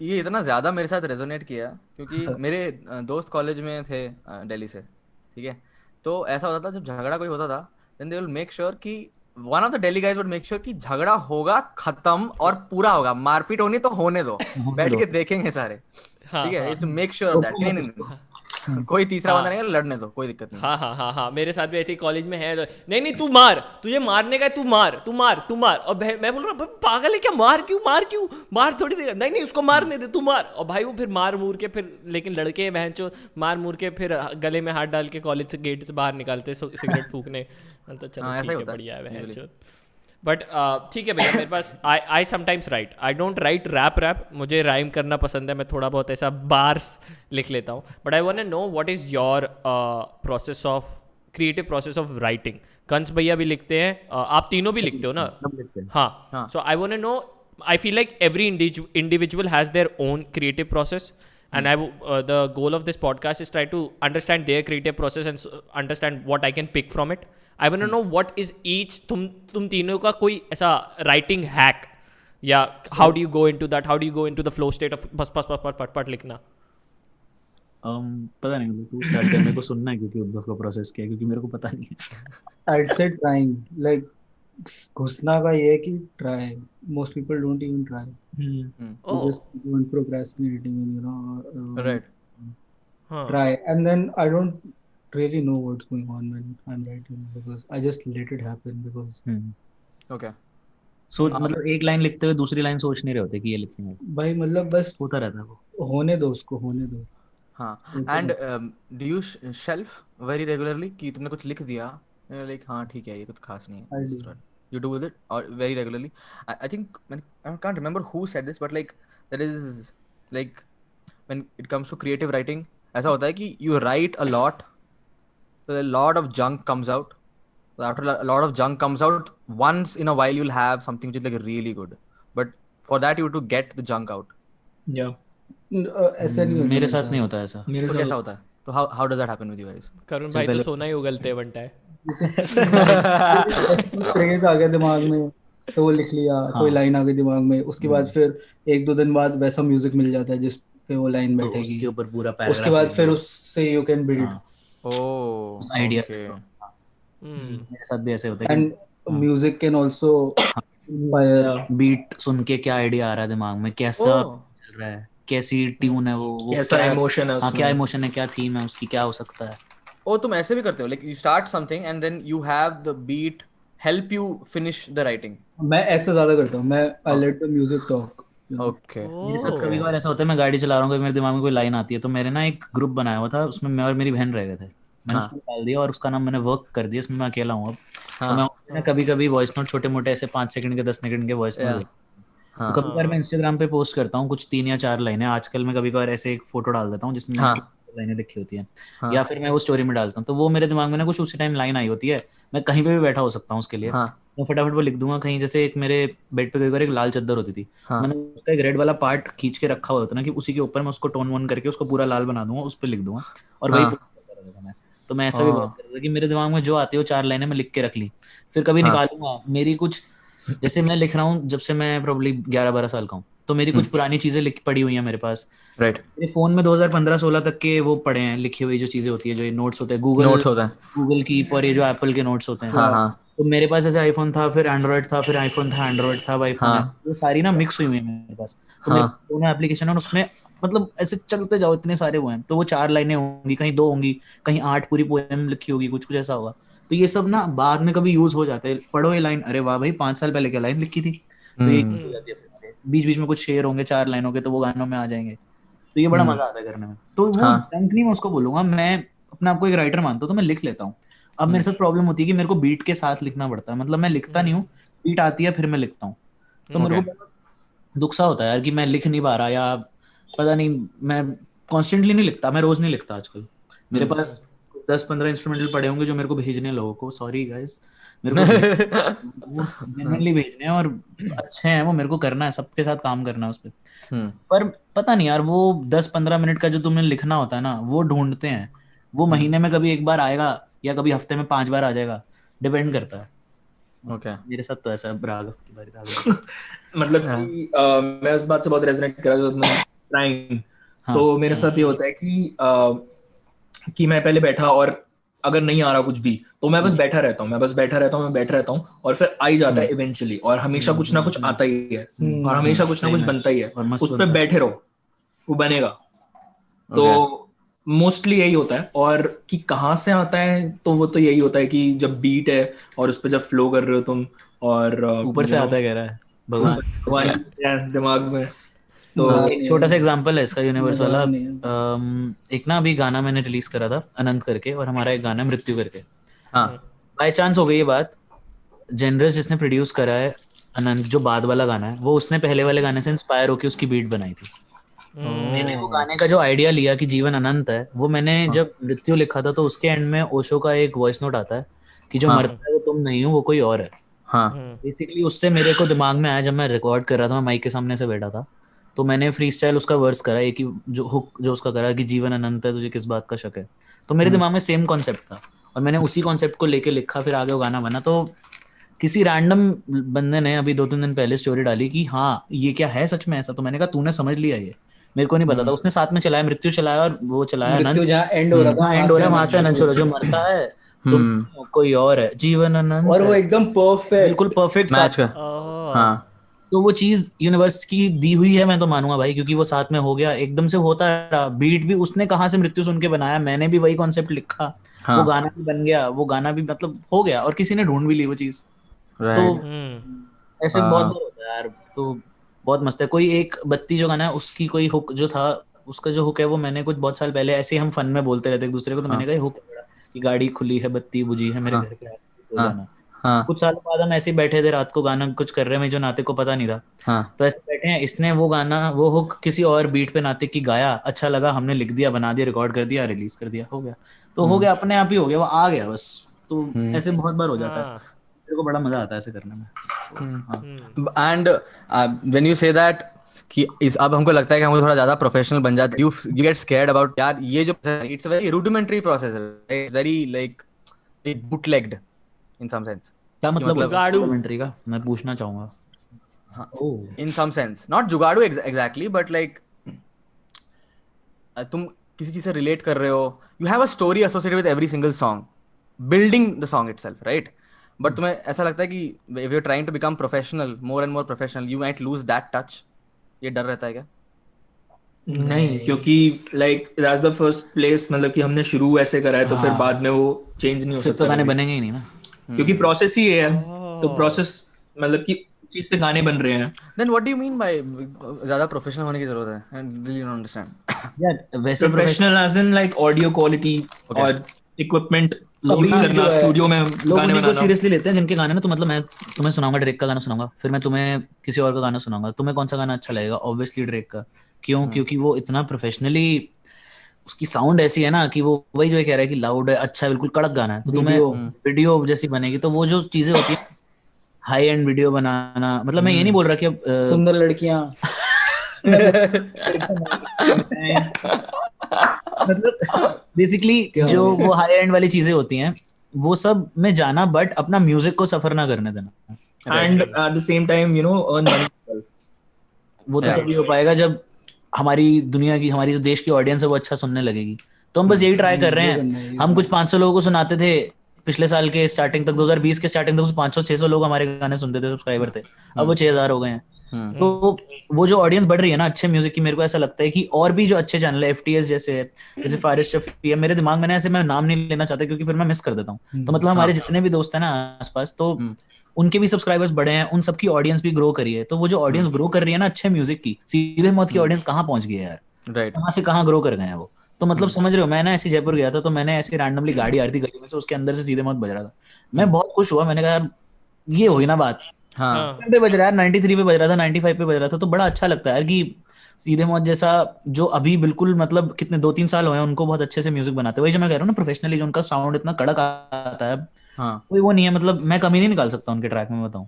ये इतना ज्यादा मेरे साथ रेजोनेट किया क्योंकि मेरे दोस्त कॉलेज में थे दिल्ली से, ठीक है, तो ऐसा होता था जब झगड़ा कोई होता था, then they will make sure कि one of the Delhi guys would make sure कि झगड़ा होगा खत्म और पूरा होगा, मारपीट होनी तो होने दो, बैठ के देखेंगे सारे, ठीक है, it's make sure of that नहीं कोई तीसरा बंदा नहीं, लड़ने दो, कोई दिक्कत नहीं। हाँ, मेरे साथ भी ऐसे ही कॉलेज में है, नहीं तू मार, तुझे मारने का, तू मार, और मैं बोल रहा हूँ पागल है क्या, मार थोड़ी देर, नहीं उसको मारने दे, तू मार, और भाई वो फिर मार मूर के फिर, लेकिन लड़के बहनचो मार मूर के फिर गले में हाथ डाल के कॉलेज से गेट से बाहर निकालते सिगरेट फूकने, तो चलो ठीक है बढ़िया है बहनचो। बट ठीक है भैया, मेरे पास I sometimes write, I don't write rap, मुझे राइम करना पसंद है, मैं थोड़ा बहुत ऐसा बार्स लिख लेता हूँ, but I want to know what is your process of creative process of writing. कंस भैया भी लिखते हैं, आप तीनों भी लिखते हो ना? हाँ, so I want to know, I feel like every individual has their own creative process, and the goal of this podcast is try to understand their creative process and understand what I can pick from it. I want to know what is each तुम तीनों का कोई ऐसा writing hack, या how do you go into that, how do you go into the flow state of पट लिखना? पता नहीं, तू स्टार्ट कर, मेरे को सुनना है क्योंकि उसका प्रोसेस क्या है, क्योंकि मेरे को पता नहीं है। I'd say trying, like घुसना का ये है कि try, most people don't even try. You just keep on procrastinating, you know, right. Try, and then I don't really know what's going on when I'm writing because I just let it happen because okay. So मतलब एक लाइन लिखते हुए दूसरी लाइन सोच नहीं रहे होते कि ये लिखेंगे भाई, मतलब बस होता रहता है, वो होने दो उसको, होने दो। हाँ, and do you shelf very regularly कि तुमने कुछ लिख दिया, like हाँ ठीक है ये कुछ खास नहीं है, you do with it or very regularly? I think I can't remember who said this, but like that is like when it comes to creative writing, ऐसा होता है कि you write a lot, so a lot of junk comes out. So after a lot of junk comes out, once in a while you'll have something which is like really good, but for that you have to get the junk out. Yeah. ऐसा नहीं होता, मेरे साथ नहीं होता ऐसा। मेरे साथ कैसा होता है? तो how does that happen with you guys? करुण भाई तो सोना ही उगलते बनता है, फ्रेज आ गया दिमाग में तो वो लिख लिया, कोई लाइन आ गई दिमाग में, उसके बाद फिर 1-2 दिन बाद वैसा म्यूजिक मिल जाता है पे वो लाइन तो बैठेगी, उसके ऊपर पूरा उसके पैराग्राफ बाद लिख फिर दो। उससे यू कैन बिल्ड। हाँ, Oh, उस आइडिया से okay. तो, हाँ, Hmm. मेरे साथ भी ऐसे होता है कि एंड हाँ, music can also inspire. Beat सुन के क्या आइडिया आ रहा है दिमाग में, कैसा Oh, चल रहा है, कैसी ट्यून है वो कैसा क्या, इमोशन है हाँ क्या उसमें। इमोशन है, क्या थीम है उसकी, क्या हो सकता है। oh, तुम ऐसे भी करते हो? Like you start something and then you have the beat help you finish the writing. मैं ऐसे ज्यादा करता हूँ, मैं आई Okay. Let the music talk. Okay. मेरे साथ कभी Okay. कभार ऐसा होता है, मैं गाड़ी चला रहा हूँ, कभी मेरे दिमाग में कोई लाइन आती है, तो मैंने ना एक ग्रुप बनाया हुआ था, उसमें मैं और मेरी बहन रह गए थे, मैंने हाँ उसको डाल दिया और उसका नाम मैंने वर्क कर दिया, इसमें मैं अकेला हूँ अब। तो मैं हाँ उसमें ना कभी कभी वॉइस नोट, छोटे मोटे ऐसे 5 सेकंड के 10 सेकंड के वॉइस नोट yeah भेज, तो हाँ कभी कभार मैं इंस्टाग्राम पे पोस्ट करता हूँ कुछ 3 या 4 लाइनें, आजकल मैं कभी कभार ऐसे एक फोटो डाल देता हूँ जिसमें मैंने हाँ लाइनें लिखी होती हैं, या हाँ फिर मैं वो स्टोरी में डालता हूँ, तो वो मेरे दिमाग में ना कुछ उसी टाइम लाइन आई होती है, मैं कहीं पे भी बैठा हो सकता हूँ उसके लिए, हाँ मैं फटाफट वो लिख दूंगा कहीं। जैसे एक मेरे बेड पे कई बार एक लाल चादर होती थी, तो हाँ मैंने उसका एक रेड वाला पार्ट खींच के रखा हुआ होता ना, कि उसी के ऊपर मैं उसको टोन वोन करके उसको पूरा लाल बना दूंगा, उस पर लिख दूंगा और वही हाँ पोस्ट करता रहता था मैं। तो मैं ऐसा भी बहुत हाँ करता था कि मेरे दिमाग में जो आती है वो 4 लाइनें मैं लिख के रख ली, फिर कभी हाँ निकालूंगा मेरी कुछ, जैसे मैं लिख रहा हूँ जब से मैं प्रोबब्ली 11-12 साल का हूँ, तो मेरी कुछ पुरानी चीजें लिख पड़ी हुई हैं मेरे पास, राइट मेरे फोन में 2015-16 तक के वो पड़े हैं लिखी हुई जो चीजें होती है, जो ये नोट्स होते हैं गूगल नोट्स होता है गूगल कीप और ये जो एप्पल के नोट्स होते हैं। हाँ हाँ तो मेरे पास ऐसे आईफोन था, फिर एंड्रॉइड था, फिर आईफोन था, एंड्रॉइड था, अब आईफोन है, हाँ वो सारी ना मिक्स हुई हुई है मेरे पास। तो मेरे हाँ पास दोनों एप्लीकेशन है और उसमें मतलब ऐसे चलते जाओ, इतने सारे वो हैं, तो वो 4 लाइनें होंगी, कहीं 2 होंगी, कहीं 8 पूरी पोएम लिखी होगी, कुछ कुछ ऐसा होगा। तो ये सब ना बाद में कभी यूज हो जाता है, पढ़ो ये लाइन, अरे वाह भाई 5 साल पहले क्या लाइन लिखी थी, तो ये हो जाती है। फिर बीच बीच में कुछ शेर होंगे 4 लाइनों के, तो वो गानों में आ जाएंगे, तो ये बड़ा मजा आता है करने में। तो वो हाँ जंक नहीं मैं उसको बोलूंगा, मैं अपने आप को एक राइटर मानता हूँ, तो मैं लिख लेता हूँ। अब मेरे साथ प्रॉब्लम होती है कि मेरे को बीट के साथ लिखना पड़ता है, मतलब मैं लिखता नहीं हूँ, बीट आती है फिर मैं लिखता हूँ, तो मेरे को ओके बड़ा दुख सा होता है यार कि मैं लिख नहीं पा रहा, या पता नहीं, मैं कॉन्स्टेंटली नहीं लिखता, मैं रोज नहीं लिखता आजकल। मेरे पास 10-15 इंस्ट्रूमेंटल पड़े होंगे जो मेरे को भेजने हैं लोगों को, सॉरी गाइस, मेरे को वो जेन्युइनली भेजने हैं और अच्छे हैं वो, मेरे को करना है, सबके साथ काम करना है उस पर। पर पता नहीं यार, वो 10-15 मिनट का जो तुम्हें लिखना होता है ना, वो ढूंढते हैं, वो महीने में कभी एक बार आएगा या कभी हफ्ते में 5 बार आ जाएगा, डिपेंड करता है। ओके मेरे साथ तो ऐसा है। राघव की बारी, राघव। मतलब कि मैं उस बात से बहुत रेजोनेट करा जब मैं ट्राइंग, हाँ तो मेरे साथ ये होता है कि मैं पहले बैठा और अगर नहीं आ रहा कुछ भी तो मैं बस बैठा रहता हूँ, मैं बैठा रहता हूँ और फिर आ ही जाता है इवेंचुअली, और हमेशा कुछ ना कुछ आता ही है और हमेशा कुछ ना कुछ बनता ही है, और मस्त उस पर बनता है। बैठे रहो वो बनेगा। तो मोस्टली यही होता है, और कि कहाँ से आता है तो वो तो यही होता है कि जब बीट है और उस पर जब फ्लो कर रहे हो तुम, और ऊपर से आता है कह रहा है भगवान। भगवान की दिमाग में। तो एक छोटा सा एग्जांपल है इसका यूनिवर्स वाला। मजाक नहीं है। एक ना अभी गाना मैंने रिलीज करा था अनंत करके, और हमारा एक गाना है मृत्यु करके। हाँ बाय चांस हो गई ये बात, जेनरस जिसने प्रोड्यूस करा है अनंत, जो बाद वाला गाना है, वो उसने पहले वाले गाने से इंस्पायर होकर उसकी बीट बनाई थी। मैंने वो गाने का जो आइडिया लिया कि जीवन अनंत है, वो मैंने जब मृत्यु लिखा था, तो उसके एंड में ओशो का एक वॉइस नोट आता है कि जो मरता है वो तुम नहीं हो, वो कोई और है। हाँ बेसिकली उससे मेरे को दिमाग में आया, जब मैं रिकॉर्ड कर रहा था, मैं माइक के सामने से बैठा था, तो मैंने फ्री स्टाइल उसका वर्स करा, एक ही जो हुक जो उसका करा कि जीवन अनंत है तुझे किस बात का शक है, तो मेरे दिमाग में सेम कॉन्सेप्ट था और मैंने उसी कॉन्सेप्ट को लेके लिखा, फिर आगे वो गाना बना। तो किसी रैंडम बंदे ने अभी 2-3 दिन पहले स्टोरी डाली कि हाँ ये क्या है सच में ऐसा, तो मैंने कहा तूने समझ लिया, ये मेरे को नहीं पता था। उसने साथ में चलाया, मृत्यु चलाया और वो चलाया मृत्यु अनंत, जहाँ एंड हो रहा था जहाँ एंड हो रहा है वहां से अनंत चलो, जो मरता है तुम कोई और है, जीवन अनंत और वो है। एकदम परफेक्ट बिल्कुल परफेक्ट मैच का हाँ तो वो चीज यूनिवर्स की दी हुई है, मैं तो मानूंगा भाई, क्योंकि वो साथ में हो गया, एकदम से होता रहा। बीट भी उसने कहाँ से मृत्यु सुन के बनाया, मैंने भी वही कॉन्सेप्ट लिखा, वो हाँ गाना भी बन गया, वो गाना भी मतलब हो गया, और किसी ने ढूंढ भी ली वो चीज। तो राइट ऐसे बहुत बार होता है यार, तो बहुत मस्त है। कोई एक बत्ती जो गाना है उसकी कोई हुक जो था, उसका जो हुक है वो मैंने कुछ बहुत साल पहले ऐसे ही हम फन में बोलते रहते एक दूसरे को, तो मैंने कहा हुक कि गाड़ी खुली है बत्ती बुझी है मेरे हाँ घर के आगे सो हाँ जाना। हाँ कुछ सालों बाद हम ऐसे ही बैठे थे रात को, गाना कुछ कर रहे हैं जो नाते को पता नहीं था, हाँ तो ऐसे बैठे हैं, इसने वो गाना वो हुक किसी और बीट पे नाते की गाया, अच्छा लगा, हमने लिख दिया, बना दिया, रिकॉर्ड कर दिया, रिलीज कर दिया, हो गया। तो हो गया, अपने आप ही हो गया, वो आ गया बस। तो ऐसे बहुत बार हो जाता है, मेरे को बड़ा मजा आता है ऐसे करने में। And when you say that कि इस अब हमको लगता है कि हमको थोड़ा ज्यादा प्रोफेशनल बन जाता है, यू गेट स्कैर्ड अबाउट यार ये जो इट्स वेरी रुडिमेंटरी प्रोसेस है, very like bootlegged in some sense, क्या मतलब जुगाड़ू। कमेंट्री का मैं पूछना चाहूंगा। इन सम सेंस नॉट जुगाड़ू एग्जैक्टली बट लाइक तुम किसी चीज से रिलेट कर रहे हो, you have a story associated with every single song, building the song itself, right? But तुम्हें ऐसा लगता है कि if you are trying to become professional, more and more professional, you might lose that touch? ये डर रहता है क्या? नहीं, क्योंकि like that's the first place, मतलब कि हमने शुरू ऐसे करा है तो फिर बाद में वो चेंज नहीं हो फिर सकता तो गाने कभी। बनेंगे ही नहीं ना। क्योंकि प्रोसेस ही है, तो प्रोसेस मतलब कि उसी से गाने बन रहे हैं। Then what do you mean by ज्यादा प्रोफेशनल होने की जरूरत है? I really don't understand. यार वैसे professional as in like audio quality और इक्विपमेंट लोग यूज जो करना, है, स्टूडियो में लोग गाने उन्हीं को बनाना। सीरियसली लेते हैं जिनके गाने ना, तो मतलब मैं तुम्हें सुनाऊंगा ड्रेक का गाना सुनाऊंगा, फिर मैं तुम्हें किसी और का गाना सुनाऊंगा, तुम्हें कौन सा गाना अच्छा लगेगा? ऑब्वियसली ड्रेक का। क्यों? क्योंकि वो इतना प्रोफेशनली, उसकी साउंड ऐसी है ना कि वो वही जो ये कह रहा है कि लाउड है, अच्छा है, बिल्कुल कड़क गाना है, तो तुम्हें वीडियो जैसी बनेगी। तो वो जो चीजें होती है, हाई एंड वीडियो बनाना, मतलब मैं ये नहीं बोल रहा कि अब सुंदर लड़कियां मतलब बेसिकली जो वो हाई एंड वाली चीजें होती हैं, वो सब में जाना, बट अपना म्यूजिक को सफर ना करने देना। And at the same time earn money. वो तो तभी हो पाएगा जब हमारी दुनिया की, हमारी जो देश की ऑडियंस है वो अच्छा सुनने लगेगी। तो हम बस यही ट्राई कर रहे हैं। हम कुछ 500 लोगों को सुनाते थे पिछले साल के स्टार्टिंग तक, 2020 के स्टार्टिंग तक 500-600 लोग हमारे गाने सुनते थे, सब्सक्राइबर थे। अब वो 6000 हो गए हैं। तो वो जो ऑडियंस बढ़ रही है ना अच्छे म्यूजिक की, मेरे को ऐसा लगता है कि और भी जो अच्छे चैनल है, FTS जैसे है, जैसे फारिस शफी है, मेरे दिमाग में ना ऐसे, मैं नाम नहीं लेना चाहता क्योंकि फिर मैं मिस कर देता हूँ। तो मतलब हमारे जितने भी दोस्त हैं ना आसपास, तो उनके भी सब्सक्राइबर्स बढ़े हैं, उन सबकी ऑडियंस भी ग्रो करी है। तो वो जो ऑडियंस ग्रो कर रही है ना अच्छे म्यूजिक की, सीधे मौत की ऑडियंस कहाँ पहुंच गई है यार, राइट। कहाँ से कहाँ ग्रो कर गए हैं वो। तो मतलब समझ रहे हो, मैं ना ऐसे जयपुर गया था, तो मैंने ऐसे रैंडमली गाड़ी आ रही थी गली में से, उसके अंदर से सीधे मौत बज रहा था। मैं बहुत खुश हुआ, मैंने कहा यार ये हुई ना बात। हाँ पे बज रहा है, 93 पे बज रहा था, 95 पे बज रहा था, तो बड़ा अच्छा लगता है यार कि सीधे मौत जैसा जो अभी बिल्कुल मतलब कितने 2-3 साल हुए हैं उनको बहुत अच्छे से म्यूजिक बनाते हैं। वही जो मैं कह रहा हूँ ना, प्रोफेशनली जो उनका साउंड इतना कड़क आता है, हाँ कोई वो नहीं है। मतलब मैं कमी नहीं निकाल सकता उनके ट्रैक में, बताऊं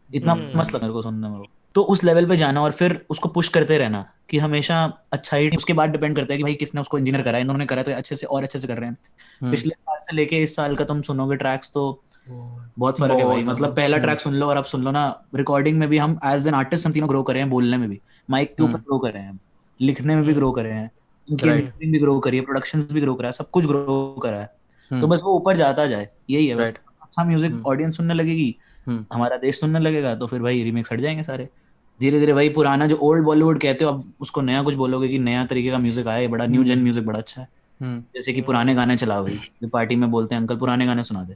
इतना मस्त लगा मेरे को सुनने में वो। तो उस लेवल पे जाना और फिर उसको पुश करते रहना कि हमेशा अच्छा ही, उसके बाद डिपेंड करता है कि भाई किसने उसको इंजीनियर करा है, इन्होंने करा है तो अच्छे से और अच्छे से कर रहे हैं। पिछले साल से लेके इस साल का तुम सुनोगे ट्रैक्स तो बहुत फर्क है भाई। मतलब पहला ट्रैक सुन लो और अब सुन लो ना, रिकॉर्डिंग में भी हम एज एन आर्टिस्ट हम तीनों ग्रो कर रहे हैं, बोलने में भी, माइक के ऊपर ग्रो कर रहे हैं, लिखने में भी ग्रो कर रहे हैं, इनकी इंजीनियरिंग भी ग्रो करी है, प्रोडक्शन भी ग्रो करा है, सब कुछ ग्रो करा है। तो बस वो ऊपर जाता जाए, यही है बस। अच्छा म्यूजिक ऑडियंस सुनने लगेगी, हमारा देश सुनने लगेगा, तो फिर भाई रीमेक्स हट जाएंगे सारे धीरे धीरे। वही पुराना जो ओल्ड बॉलीवुड कहते हो, अब उसको नया कुछ बोलोगे कि नया तरीके का म्यूजिक आया है, बड़ा न्यू जेन म्यूजिक बड़ा अच्छा है। जैसे कि पुराने गाने चला, भाई जो पार्टी में बोलते हैं अंकल पुराने गाने सुना दे,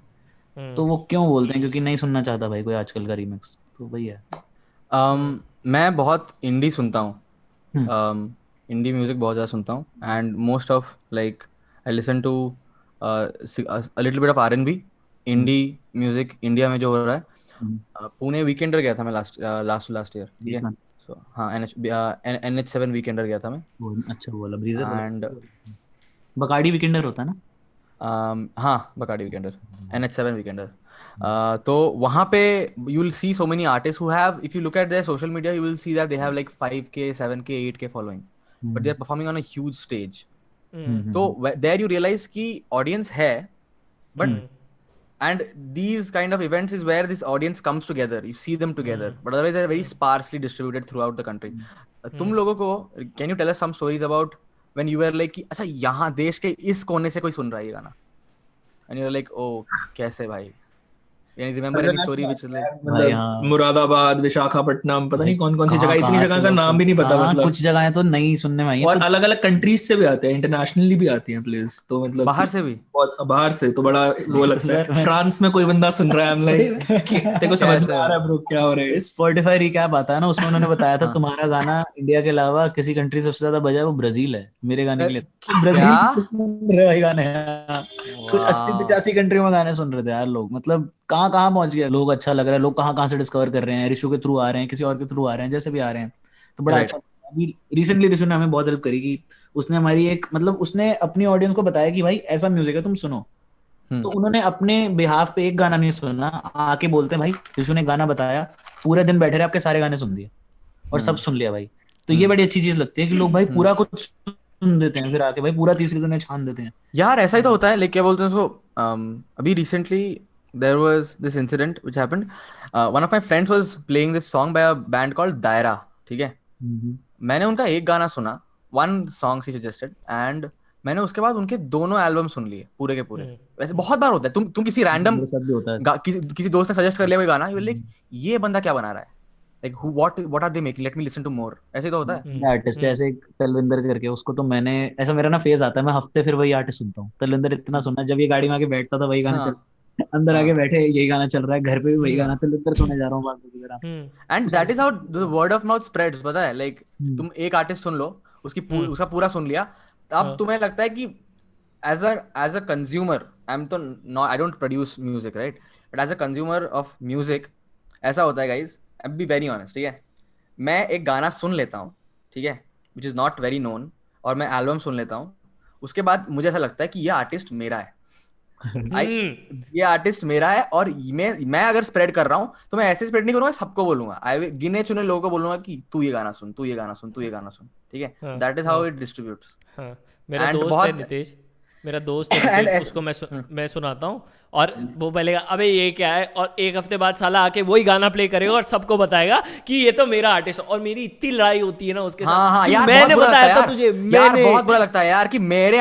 तो वो क्यों बोलते हैं? क्योंकि नहीं सुनना चाहता भाई कोई आजकल का रीमिक्स, तो वही है। मैं बहुत इंडी सुनता हूँ, इंडी म्यूजिक बहुत ज़्यादा सुनता हूँ, and most of like I listen to a little bit of R&B indie music India में जो हो रहा है। पुणे वीकेंडर गया था मैं लास्ट ईयर, ठीक है। सो हाँ, NH7 वीकेंडर गया था मैं। अच्छा बोला ब्रीजर एंड बकाडी वीकेंडर होता है ना? हाँ, बकाडी वीकेंडर, NH7 वीकेंडर। तो वहाँ पे you will see so many artist who have, if you look at their social media, you will see that they have like 5K 7K 8K following, but they are performing on a huge stage. तो देयर यू रियलाइज कि ऑडियंस है, but and these kind of events is where this audience comes together, you see them together, but otherwise they're very sparsely distributed throughout the country. तुम लोगों को, can you tell us some stories about when you were like कि अच्छा यहाँ देश के इस कोने से कोई सुन रहा है ये गाना, and you're like oh कैसे भाई? Can you remember any story which is like मतलब मुरादाबाद, विशाखापट्टनम, पता नहीं कौन कौन सी जगह, इतनी जगह का नाम भी नहीं पता। मतलब कुछ जगहें तो नई सुनने में आई हैं, और अलग अलग कंट्रीज से भी आते हैं, इंटरनेशनली भी आती हैं प्लेस, तो मतलब बाहर से भी? बाहर से तो बड़ा वो लगता है। फ्रांस में कोई बंदा सुन रहा है, हम लाइक तेरे को समझ में आ रहा है ब्रो क्या हो रहा है? स्पॉटिफाई रिकैप आता है ना, उसमें उन्होंने बताया था तुम्हारा गाना इंडिया के अलावा किसी कंट्री सबसे ज्यादा बजा है वो ब्राजील है, मेरे गाने के लिए। ब्राजील सुन रहे भाई गाने, कुछ 80-85 कंट्रियों में गाने सुन रहे थे यार लोग। मतलब कहाँ कहाँ पहुंच गए लोग, अच्छा लग रहा है, लोग कहाँ कहाँ से डिस्कवर कर रहे हैं, रिशु के थ्रू आ रहे हैं, किसी और के थ्रू आ रहे हैं, जैसे भी आ रहे हैं, तो बड़ा अच्छा। अभी रिसेंटली रिशु ने हमें बहुत हेल्प करी कि उसने हमारी एक, मतलब उसने अपनी ऑडियंस को बताया कि भाई ऐसा म्यूजिक है तुम सुनो। तो उन्होंने अपने बिहाफ पे एक गाना नहीं सुना, आके बोलते हैं भाई रिशु ने गाना बताया, पूरे दिन बैठे रहे, आपके सारे गाने सुन दिए और सब सुन लिया भाई। तो ये बड़ी अच्छी चीज लगती है कि लोग भाई पूरा कुछ सुन देते हैं, फिर आके भाई पूरा तीसरे दिन छान देते हैं यार। ऐसा ही तो होता है, लाइक क्या बोलते हैं उसको, अभी recently there was this incident which happened. One of my friends was playing this song by a band called Daayra, ठीक है। मैंने उनका एक गाना सुना, one song she suggested and मैंने उसके बाद उनके दोनों एल्बम सुन लिए पूरे के पूरे. वैसे बहुत बार होता है, तुम किसी रैंडम मेरे साथ भी होता है. किसी दोस्त ने सजेस्ट कर लिया कोई गाना, यू लाइक ये बंदा क्या बना रहा है, like who what are they making, let me listen to more, ऐसे तो होता है. आर्टिस्ट ऐसे एक तलविंदर करके, उसको तो मैंने ऐसा, मेरा ना फेज आता है, मैं हफ्ते फिर वही आर्टिस्ट सुनता हूँ. तलविंदर इतना सुना, जब ये गाड़ी में आके बैठता था वही गाना चल, अंदर आके बैठे यही गाना चल रहा है, घर पे भी वही गाना तलविंदर सुने जा रहा हूँ बाकी की तरह. And that is how the word of mouth spreads. पता है, लाइक तुम एक आर्टिस्ट सुन लो, उसका पूरा सुन लिया, अब तुम्हें लगता है कि as a consumer, I don't produce music, right, but as a consumer of music ऐसा होता है guys, I'll be very honest, ठीक है, मैं एक गाना सुन लेता हूँ, ठीक है, which is not very known, और मैं एल्बम सुन लेता हूँ, उसके बाद मुझे ऐसा लगता है कि ये आर्टिस्ट मेरा है. ये आर्टिस्ट मेरा है, और मैं अगर स्प्रेड कर रहा हूँ तो मैं ऐसे स्प्रेड नहीं करूंगा, सबको बोलूंगा, गिने चुने लोगों को बोलूंगा कि तू ये गाना सुन, तू ये गाना सुन, तू ये गाना सुन, ठीक है. That is how it distributes. मेरा दोस्त है नितेश, उसको मैं सुनाता हूँ और वो बोलेगा अबे ये क्या है, और एक हफ्ते बाद साला आके वही गाना प्ले करेगा और सबको बताएगा कि ये तो मेरा आर्टिस्ट, और मेरी इतनी लड़ाई होती है ना उसके साथ. हाँ, यार, मैंने बताया था तुझे, यार बहुत बुरा लगता है यार कि मेरे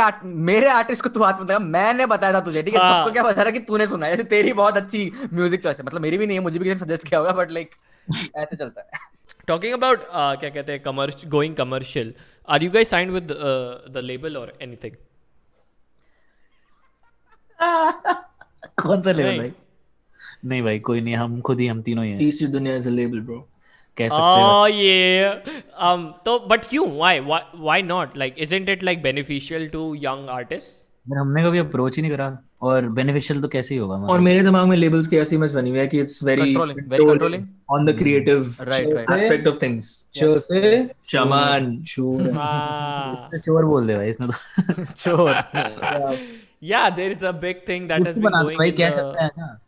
आर्टिस्ट को तू बात बताएगा, मैंने बताया था तुझे, ठीक है. सबको क्या बता रहा कि तूने सुना है, जैसे तेरी बहुत अच्छी म्यूजिक चॉइस है, मतलब मेरी भी नहीं है, मुझे भी किसी ने सजेस्ट किया होगा, बट लाइक ऐसे चलता है. Talking about क्या कहते हैं going commercial, are you guys signed with the label or anything? कौन सा लेवल भाई? नहीं भाई, कोई नहीं, हम खुद ही, हम तीनों ही हैं. तीसरी दुनिया इज अ लेबल ब्रो, कह सकते हो. ये तो बट क्यों, why not, like isn't it like beneficial to young artists? हमने कभी अप्रोच ही नहीं करा, और बेनिफिशियल तो कैसे ही होगा. और मेरे दिमाग में लेबल्स की ऐसी इमेज बनी हुई है कि it's very controlling on the creative aspect of things. Shaman, से चोर बोल दे भाई इसने तो. चोर. Yeah, there is a big thing that has been going भाई in कह the... सकते हैं ऐसा.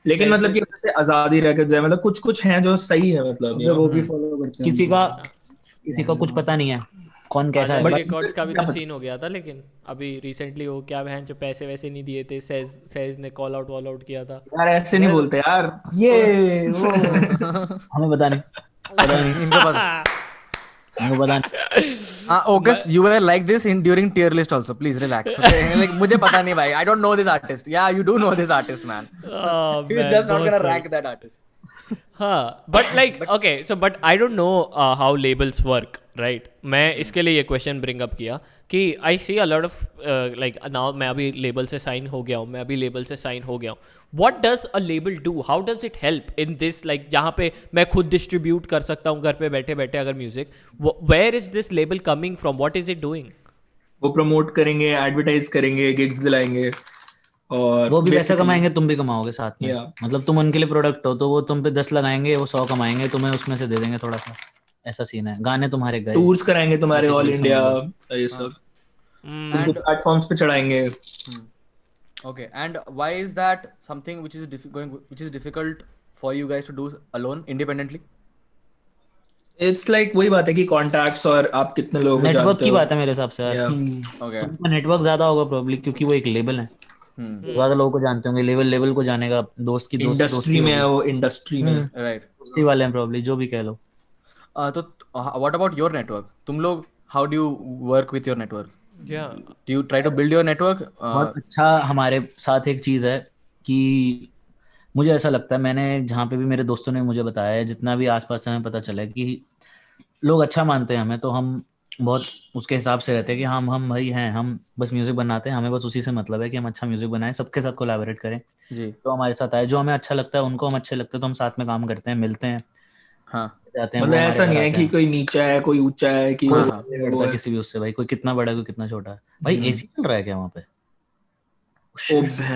लेकिन मतलब कि जैसे आजादी रह जाए, मतलब कुछ हैं जो सही है, मतलब वो भी फॉलो करते हैं. किसी का कुछ पता नहीं है कौन कैसा है. रिकॉर्ड्स का भी तो सीन हो गया था, लेकिन अभी रिसेंटली वो क्या बहन जो पैसे वैसे नहीं दिए थे, सेज ने कॉल आउट किया था. यार ऐसे नहीं बोलते यार, ये वो हमें पता नहीं, इनको पता. August, you were like this during tier list also. Please relax. Okay? Like मुझे पता नहीं भाई. I don't know this artist. Yeah, you do know this artist, man. He's just not gonna rank that artist. But like okay, so but I don't know how labels work, right? मैं इसके लिए ये question bring up किया कि I see a lot of like now मैं अभी label से sign हो गया हूँ. What does a label do? How does it help in this, like जहाँ पे मैं खुद distribute कर सकता हूँ घर पे बैठे अगर music, where is this label coming from? What is it doing? वो promote करेंगे, advertise करेंगे, gigs दिलाएंगे, और वो भी पैसा कमाएंगे, तुम भी कमाओगे साथ में. Yeah. मतलब तुम उनके लिए प्रोडक्ट हो तो वो तुम पे 10 लगाएंगे, वो 100 कमाएंगे, तुम्हें उसमें से दे देंगे थोड़ा सा. ऐसा सीन है. गाने तुम्हारे गए, टूर्स कराएंगे तुम्हारे ऑल इंडिया, ये सब तुमको प्लेटफॉर्म्स पे चढ़ाएंगे. Okay, and why is that something which is difficult for you guys to do alone, independently? It's like वही बात है कि कॉन्टैक्ट्स और आप कितने लोगों को जानते हो. नेटवर्क की बात है मेरे हिसाब से यार. Okay. नेटवर्क ज्यादा होगा प्रोबब्ली, क्योंकि वो एक लेबल है. ज्यादा लोगों को जानते होंगे, लेवल को जानेगा, दोस्त की इंडस्ट्री में है वो, इंडस्ट्री में Right. दोस्ती वाले हैं प्रोबब्ली, जो भी कह लो. तो what about your network? तुम लोग how do you work with your network? Yeah. Do you try to build your network? बहुत अच्छा हमारे साथ एक चीज है कि मुझे ऐसा लगता है, मैंने जहाँ पे भी मेरे दोस्तों ने मुझे बताया है, जितना भी आसपास से हमें पता चला है कि लोग अच्छा मानते हैं हमें, तो हम बहुत उसके हिसाब से रहते हैं कि हम भाई हैं, हम बस म्यूजिक बनाते हैं, हमें बस उसी से मतलब है कि हम अच्छा म्यूजिक बनाएं, सबके साथ कोलैबोरेट करें. जी. तो हमारे साथ आए, जो हमें अच्छा लगता है उनको हम अच्छे लगते हैं, तो हम साथ में काम करते हैं, मिलते हैं. हाँ. जाते हैं. मतलब ऐसा नहीं है कि कोई नीचा है कोई ऊंचा है, कि कोई बढ़ता है किसी भी उससे भाई, कोई कितना बड़ा है कोई कितना छोटा है. भाई एसी चल रहा है क्या वहाँ पे?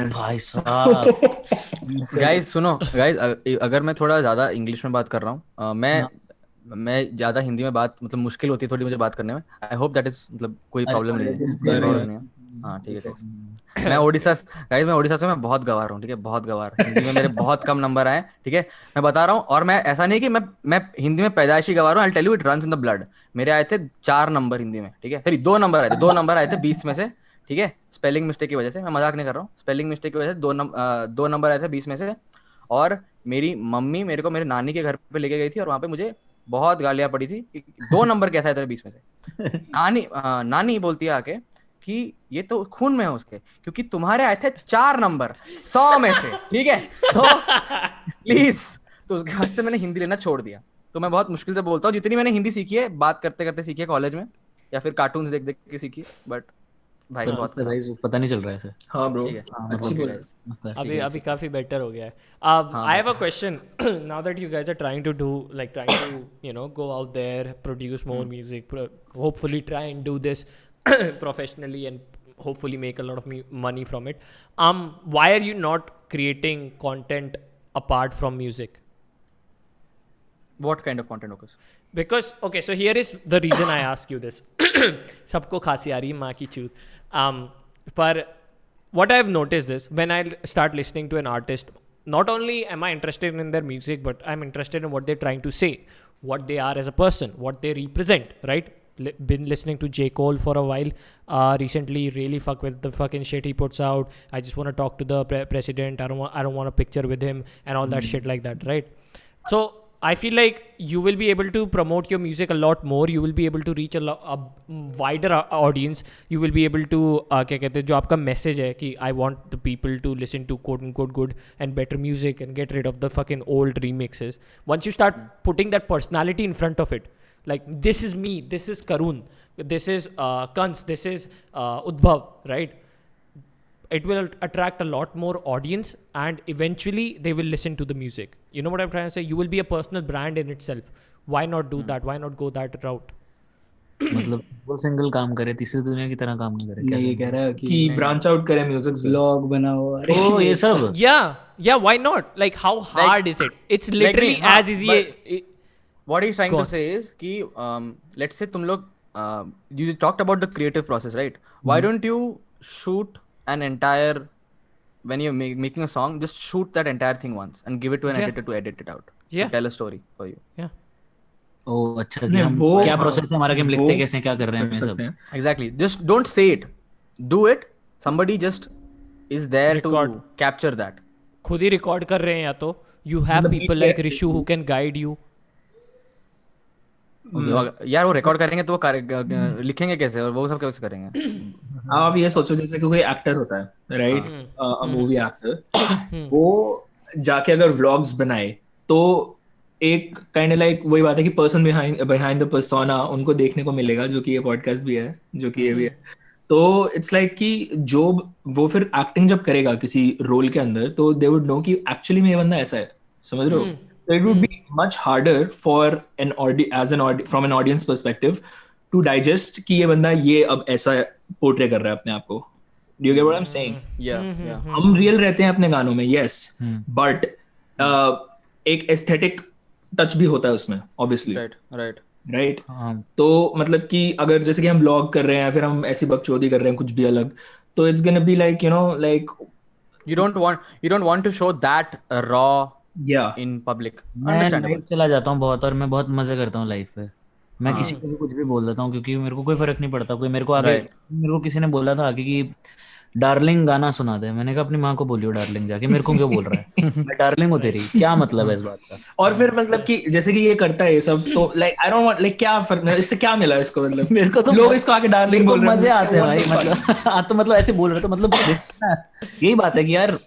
भाई साहब. गाइस सुनो, गाइस अगर मैं थोड़ा ज्यादा इंग्लिश में बात कर रहा हूँ, मैं ज्यादा हिंदी में बात, मतलब मुश्किल होती है थोड़ी मुझे बात करने में. आई होप दैट इज, मतलब कोई प्रॉब्लम नहीं है. हाँ ठीक है. मैं ओडिशा से मैं बहुत गवार हूँ, ठीक है, बहुत गवार. हिंदी में मेरे बहुत कम नंबर आए, ठीक है, मैं बता रहा हूँ. और मैं ऐसा नहीं कि मैं हिंदी में पैदाइशी गवार हूँ. I tell you it runs in the blood. मेरे आए थे 4 नंबर हिंदी में, ठीक है, सॉरी 2 नंबर आए थे 20 में से, ठीक है, स्पेलिंग मिस्टेक की वजह से. मैं मजाक नहीं कर रहा हूँ, स्पेलिंग मिस्टेक की वजह से 2 नंबर आए थे 20 में से. और मेरी मम्मी मेरे को मेरे नानी के घर पे लेके गई थी, और वहाँ पे मुझे बहुत गालियां पड़ी थी, 2 नंबर कैसा है तेरे 20 में से। नानी बोलती है आके कि ये तो खून में है उसके, क्योंकि तुम्हारे आए थे 4 नंबर 100 में से, ठीक है, तो प्लीज। तो उसके बाद से मैंने हिंदी लेना छोड़ दिया। तो मैं बहुत मुश्किल से बोलता हूँ, जितनी मैंने हिंदी सीखी है बात करते करते सीखी है कॉलेज में, या फिर कार्टून्स देख देख के सीखी, बट भाई पर बहुत मस्त है भाई, पता नहीं चल रहा है ऐसे। हाँ ब्रो, ठीक है, हाँ, अच्छी मतलब बोल। मस्त है। अभी काफी बेटर हो गया है. हाँ I have a question. Now that you guys are trying to do, like, trying to go out there, produce more music, hopefully try and do this professionally and hopefully make a lot of money from it. Why are you not creating content apart from music? What kind of content, Okus? Because, okay, so here is the reason I ask you this. सबको खांसी आ रही है, माँ की चूत. पर what I've noticed is when I start listening to an artist, not only am I interested in their music, but I'm interested in what they're trying to say, what they are as a person, what they represent, right? Been listening to J. Cole for a while. Recently, really fuck with the fucking shit he puts out. I just want to talk to the president. I don't want a picture with him and all that shit like that, right? So I feel like you will be able to promote your music a lot more. You will be able to reach a wider audience. You will be able to क्या कहते हैं, जो आपका message है कि I want the people to listen to quote unquote good and better music and get rid of the fucking old remixes. Once you start putting that personality in front of it, like this is me, this is Karun, this is Kans, this is Udbhav, right? It will attract a lot more audience and eventually they will listen to the music. You know what I'm trying to say? You will be a personal brand in itself. Why not do that? Why not go that route? मतलब वो सिंगल काम करे, तीसरी दुनिया की तरह काम नहीं करे, नहीं, ये कैसे? कह रहा है कि कि ब्रांच आउट करें म्यूजिक से। ब्लॉग बनाओ। अरे ओ ये सब Yeah, why not? Like, how hard is it? It's literally me, as easy. What he's trying Go to on. say is कि let's say तुम लोग you talked about the creative process, right? Why don't you shoot an entire, when you're making a song, just shoot that entire thing once and give it to an Yeah. editor to edit it out, Yeah. to tell a story for you. Yeah. ओ अच्छा, कि नहीं, हम वो- क्या हाँ, प्रोसेस है हमारा, कि हम लिखते वो कैसे हैं, क्या कर रहे हैं, कर ये सब। सकते हैं। Exactly. Just don't say it. Do it. Somebody just is there Record. to capture that. खुद ही रिकॉर्ड कर रहे हैं या तो you have मतलब people like BTS Rishu who can guide you. यार वो रिकॉर्ड करेंगे तो वो लिखेंगे कैसे, और वो सब कैसे करेंगे? आप ये सोचो जैसे कोई एक्टर होता है, राइट, मूवी एक्टर, वो जाके अगर व्लॉग्स बनाए तो एक काइंड लाइक वही बात है कि पर्सन बिहाइंड द पर्सोना उनको देखने को मिलेगा, जो कि ये पॉडकास्ट भी है, जो कि ये भी है। तो इट्स लाइक कि जो वो फिर एक्टिंग जब करेगा किसी रोल के अंदर, तो दे वुड नो कि एक्चुअली में ये बंदा ऐसा है, समझ रहे हो? So it would be much harder for from an audience perspective to digest कि ये बंदा ये अब ऐसा पोर्ट्रे कर रहा है अपने आप को। Do you get what I'm saying? Yeah. हम रियल रहते हैं अपने गानों में, yes, but एक एस्थेटिक टच भी होता है उसमें, obviously, Right. right? हाँ, तो मतलब कि अगर जैसे कि हम व्लॉग कर रहे हैं, फिर हम ऐसी बकचोदी कर रहे हैं कुछ भी अलग, तो it's gonna be like, like You don't want to show that raw yeah, in public. मैं Understandable. लाइफ चला जाता हूँ बहुत, और मैं बहुत मजे करता हूँ लाइफ पे। मैं किसी को भी कुछ भी बोल देता हूँ, क्योंकि मेरे को कोई फर्क नहीं पड़ता। कोई मेरे को आगे, Right. मेरे को किसी ने बोला था आगे कि डार्लिंग गाना सुना दे, मैंने कहा अपनी माँ को बोलियो डार्लिंग जाके, मेरे को क्यों बोल रहा है? मैं डार्लिंग हूँ तेरी, क्या मतलब है इस बात का? और फिर मतलब कि जैसे कि ये करता है ये सब, तो like I don't want, like क्या फर्क, इससे क्या मिला इसको? मतलब मेरे को तो लोग इसको आके डार्लिंग बोल रहे हैं, मजे आते हैं भाई, मतलब तो मतलब ऐसे बोल रहे, तो मतलब यही बात है कि यार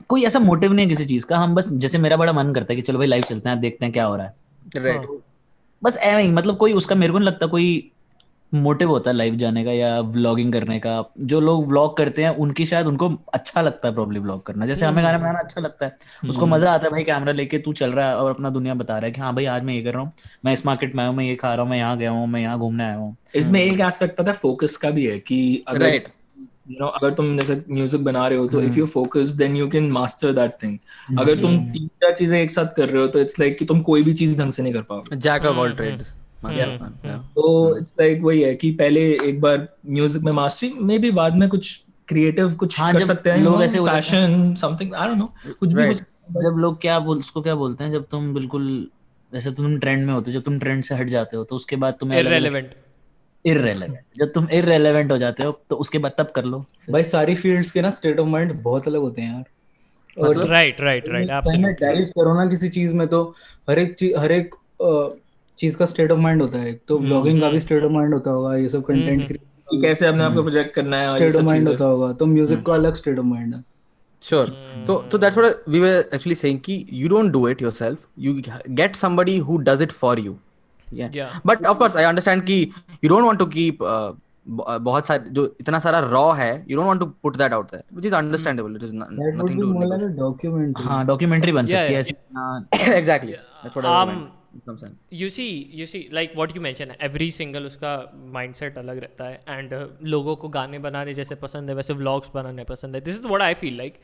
कोई ऐसा मोटिव नहीं है किसी चीज का। हम बस, जैसे मेरा बड़ा मन करता है कि चलो भाई लाइव चलते हैं, देखते हैं क्या हो रहा है, Right. बस ऐਵੇਂ ही। मतलब कोई उसका, मेरे को नहीं लगता कोई मोटिव होता है लाइव जाने का या व्लॉगिंग करने का। जो लोग व्लॉग करते हैं उनकी शायद उनको अच्छा लगता है प्रॉब्ली व्लॉग करना, जैसे हमें गाना बनाना अच्छा लगता है, उसको मजा आता है भाई, कैमरा लेके तू चल रहा है और अपना दुनिया बता रहा है कि हाँ भाई आज मैं ये कर रहा हूँ, मैं इस मार्केट में आया हूँ, मैं ये खा रहा हूँ, मैं यहाँ गया हूँ, मैं यहाँ घूमने आया हूँ। इसमें एक एस्पेक्ट पता है फोकस का भी है कि अगर Right. अगर तुम जैसे म्यूजिक बना रहे हो तो if you focus then you can master that thing. अगर तुम 3-4 चीजें एक साथ कर रहे हो तो इट्स लाइक कि तुम कोई भी चीज ढंग से नहीं कर पाओगे। Jack of all trades. Yeah. तो इट्स लाइक वही है कि पहले एक बार म्यूजिक में मास्टरी, मे बी बाद में कुछ क्रिएटिव कुछ हाँ, कर जब सकते हैं, लोग ऐसे हो जाते fashion something, I don't know, कुछ भी Right. जब लोग उसको क्या बोलते हैं, जब तुम बिल्कुल जैसे तुम ट्रेंड में होते हो, जब तुम ट्रेंड से हट जाते हो तो उसके बाद तुम्हें Irrelevant. इररेलेवेंट, जब तुम इररेलेवेंट हो जाते हो तो उसके बाद तब कर लो। भाई सारी फील्ड्स के ना स्टेट ऑफ माइंड बहुत अलग होते हैं यार। और Right. मैं Absolutely. डाइव करो ना किसी चीज में, तो हर एक चीज का स्टेट ऑफ माइंड होता है, तो व्लॉगिंग का भी स्टेट ऑफ माइंड होता होगा, ये सब कंटेंट कि कैसे अपने आप को प्रोजेक्ट करना है और ये स्टेट ऑफ सब माइंड चीजें। होता होगा, तो म्यूजिक का अलग स्टेट ऑफ माइंड है। Sure. So that's what we were actually saying. Ki you don't do it yourself. You get somebody who does it for you. Yeah. But of course, I understand कि you don't want to keep बहुत सारे जो इतना सारा raw है, you don't want to put that out there, which is understandable. It is That would nothing be to more like a documentary. हाँ डॉक्यूमेंटरी बन Yeah, सकती है yeah. ऐसी हाँ, exactly. That's what I meant. Some sense. you see like what you mentioned, every single उसका mindset अलग रहता है, and लोगों को गाने बनाने जैसे पसंद है वैसे vlogs बनाने पसंद है. This is what I feel like.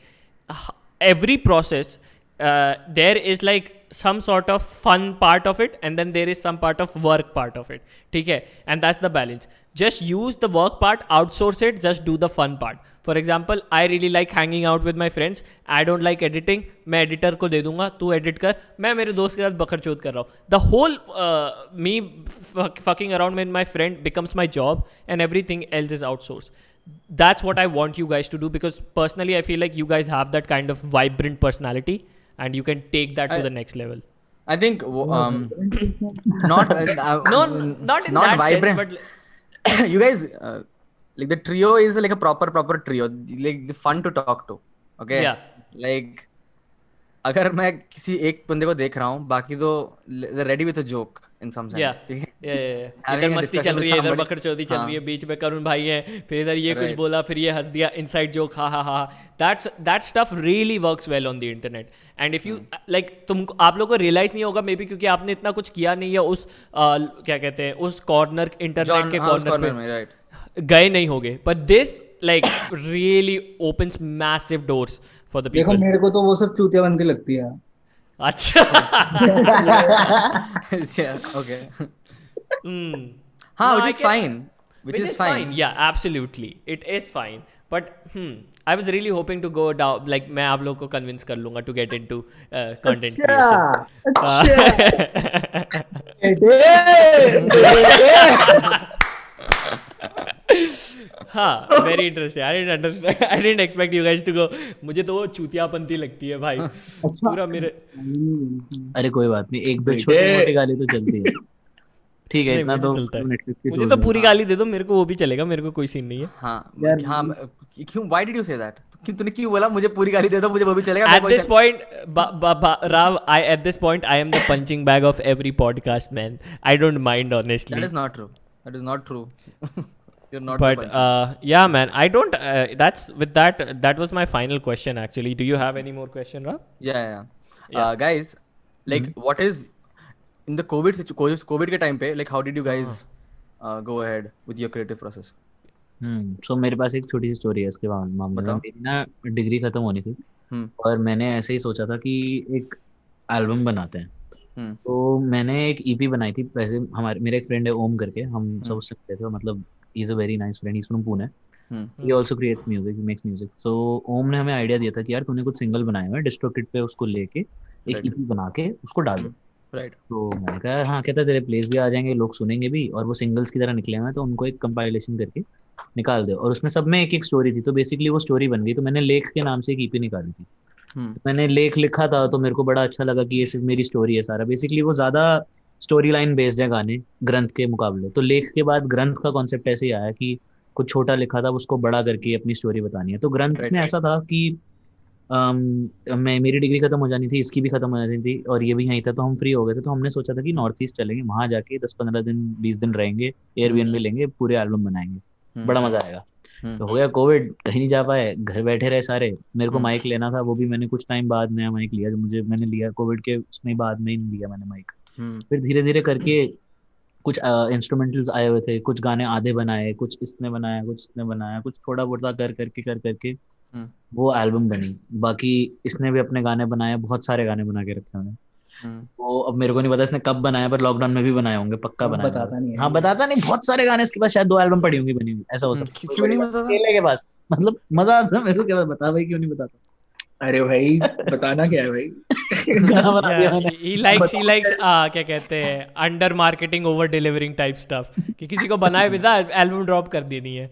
Every process there is like some sort of fun part of it, and then there is some part of work part of it. ठीक है, and that's the balance. Just use the work part, outsource it, just do the fun part. For example, I really like hanging out with my friends. I don't like editing. मैं editor को दे दूंगा, तू edit कर, मैं मेरे दोस्त के साथ बकरचोद कर रहा हूँ. The whole me fucking around with my friend becomes my job, and everything else is outsourced. That's what I want you guys to do, because personally I feel like you guys have that kind of vibrant personality, and you can take that to the next level. I think not No, not in that vibrant. sense, but You guys like the trio is like a proper trio, like fun to talk to. Okay. Yeah. Like अगर मैं किसी एक बंदे को देख रहा हूँ, बाकी तो ready with a joke in some sense. Yeah. ठीक है? Yeah. Having इधर a मस्ती discussion चल with रही है, इधर somebody. बकरचौदी चल रही है, हाँ. बीच में करुण भाई है, फिर इधर ये कुछ Right. बोला, फिर ये हंस दिया, inside joke, ha ha ha. That stuff really works well on the internet. And if you like, तुमको आप लोगों को realize नहीं होगा मे बी क्योंकि आपने इतना कुछ किया नहीं है उस क्या कहते हैं उस कॉर्नर इंटरनेट के हाँ, उस कॉर्नर corner में, right. पे गए नहीं होगे. But this like really opens massive doors for the देखो people. मेरे को तो वो सब चूतिया बनती लगती है. अच्छा. Yeah, okay. हाँ, which is fine. Which is fine. Yeah, absolutely. It is fine. But I was really hoping to go down, like मैं आप लोगों को convince कर लूँगा to get into content creation. हाँ, very interesting. I didn't expect you guys to go. मुझे तो वो चूतियापंती लगती है भाई. पूरा मेरे. अरे कोई बात नहीं, एक दो छोटी मोटी गाली तो चलती है. ठीक है, नहीं, इतना मुझे तो चलता है. Netflix की मुझे shows तो में. पूरी गाली दे दो, मेरे को वो भी चलेगा, मेरे को कोई सीन नहीं है. हाँ, क्यों? Why did you say that? तूने क्यों बोला मुझे पूरी गाली दे दो, मुझे वो भी चलेगा? At this point, Rav, at this point, I am the punching bag of every podcast, man. I don't mind, honestly. That is not true. That is not true. You're not. But yeah, man, I don't. That's with that. That was my final question, actually. Do you have any more question, Rav? Yeah. Guys, like, what is in the COVID के time पे, like, how did you guys go ahead with your creative process? सो मेरे पास एक छोटी सी स्टोरी है इसके मामले में. मेरी ना डिग्री खत्म होनी थी और मैंने ऐसे ही सोचा था कि एक एल्बम बनाते हैं. तो मैंने एक ईपी बनाई थी. वैसे मेरा एक फ्रेंड है ओम करके, हम सब उससे मिलते थे. मतलब he is a very nice friend, he is from Pune. He also creates music, he makes music. So Om ने हमें आइडिया दिया था कि यार तूने कुछ सिंगल बनाए हुए हैं, डिस्ट्रोकिड पे उसको लेके एक ईपी बना के उसको डाल दो. Right. तो मैंने कहा हाँ, कहता तेरे प्लेस भी आ जाएंगे, लोग सुनेंगे भी, और वो सिंगल्स की तरह निकले हुए हैं, तो उनको एक कंपाइलेशन करके निकाल दो. और उसमें सब में एक एक स्टोरी थी. तो बेसिकली वो स्टोरी बन गई. तो मैंने लेख के नाम से एक ईपी निकाली थी. तो मैंने लेख लिखा था, तो मेरे को बड़ा अच्छा लगा कि ये सिर्फ मेरी स्टोरी है सारा. बेसिकली वो ज्यादा स्टोरी लाइन बेस्ड है गाने ग्रंथ के मुकाबले. तो लेख के बाद ग्रंथ का कॉन्सेप्ट ऐसे ही आया कि कुछ छोटा लिखा था, उसको बड़ा करके अपनी स्टोरी बतानी है. तो ग्रंथ में ऐसा था कि मेरी डिग्री खत्म हो जानी थी, इसकी भी खत्म हो जानी थी, और ये भी यहीं था. तो हम फ्री हो गए थे. तो हमने सोचा था कि नॉर्थ ईस्ट चलेंगे, वहां जाके 10-15 दिन 20 दिन रहेंगे, एयरबीएनबी लेंगे, पूरे एल्बम बनाएंगे, बड़ा मजा आएगा. तो हो गया कोविड, कहीं नहीं जा पाए, घर बैठे रहे सारे. मेरे को माइक लेना था, वो भी मैंने कुछ टाइम बाद नया माइक लिया. मैंने लिया कोविड के उसमें बाद में ही लिया मैंने माइक. फिर धीरे धीरे करके कुछ इंस्ट्रूमेंटल्स आए हुए थे, कुछ गाने आधे बनाए, कुछ इसने बनाया, कुछ इसने बनाया, कुछ थोड़ा बहुत कर करके वो एल्बम बनी. बाकी इसने भी अपने गाने बनाए, बहुत सारे गाने बना के रखे उन्हें. वो अब मेरे को नहीं पता इसने कब बनाया, पर लॉकडाउन में भी बनाए होंगे, पक्का बनाया. बताता नहीं है. हाँ, बताता नहीं. बहुत सारे गाने इसके पास शायद 2 एल्बम पड़ी होंगी बनी हुई. ऐसा हो सकता है. क्यों नहीं बताता? अकेले के पास मतलब मजा आता है मेरे को. क्या बता भाई, क्यों नहीं बताता? अरे भाई बताना क्या है भाई. गाना बना दिया मैंने. He likes क्या कहते हैं under marketing over delivering type stuff, कि किसी को बनाए बिना एल्बम ड्रॉप कर देनी है.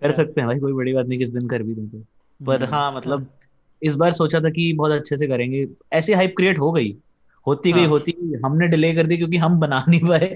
कर सकते हैं भाई, कोई बड़ी बात नहीं, किस दिन कर भी दें. पर हाँ, मतलब इस बार सोचा था कि बहुत अच्छे से करेंगे. ऐसी हाइप क्रिएट हो गई, होती गई हमने डिले कर दी क्योंकि हम बना नहीं पाए,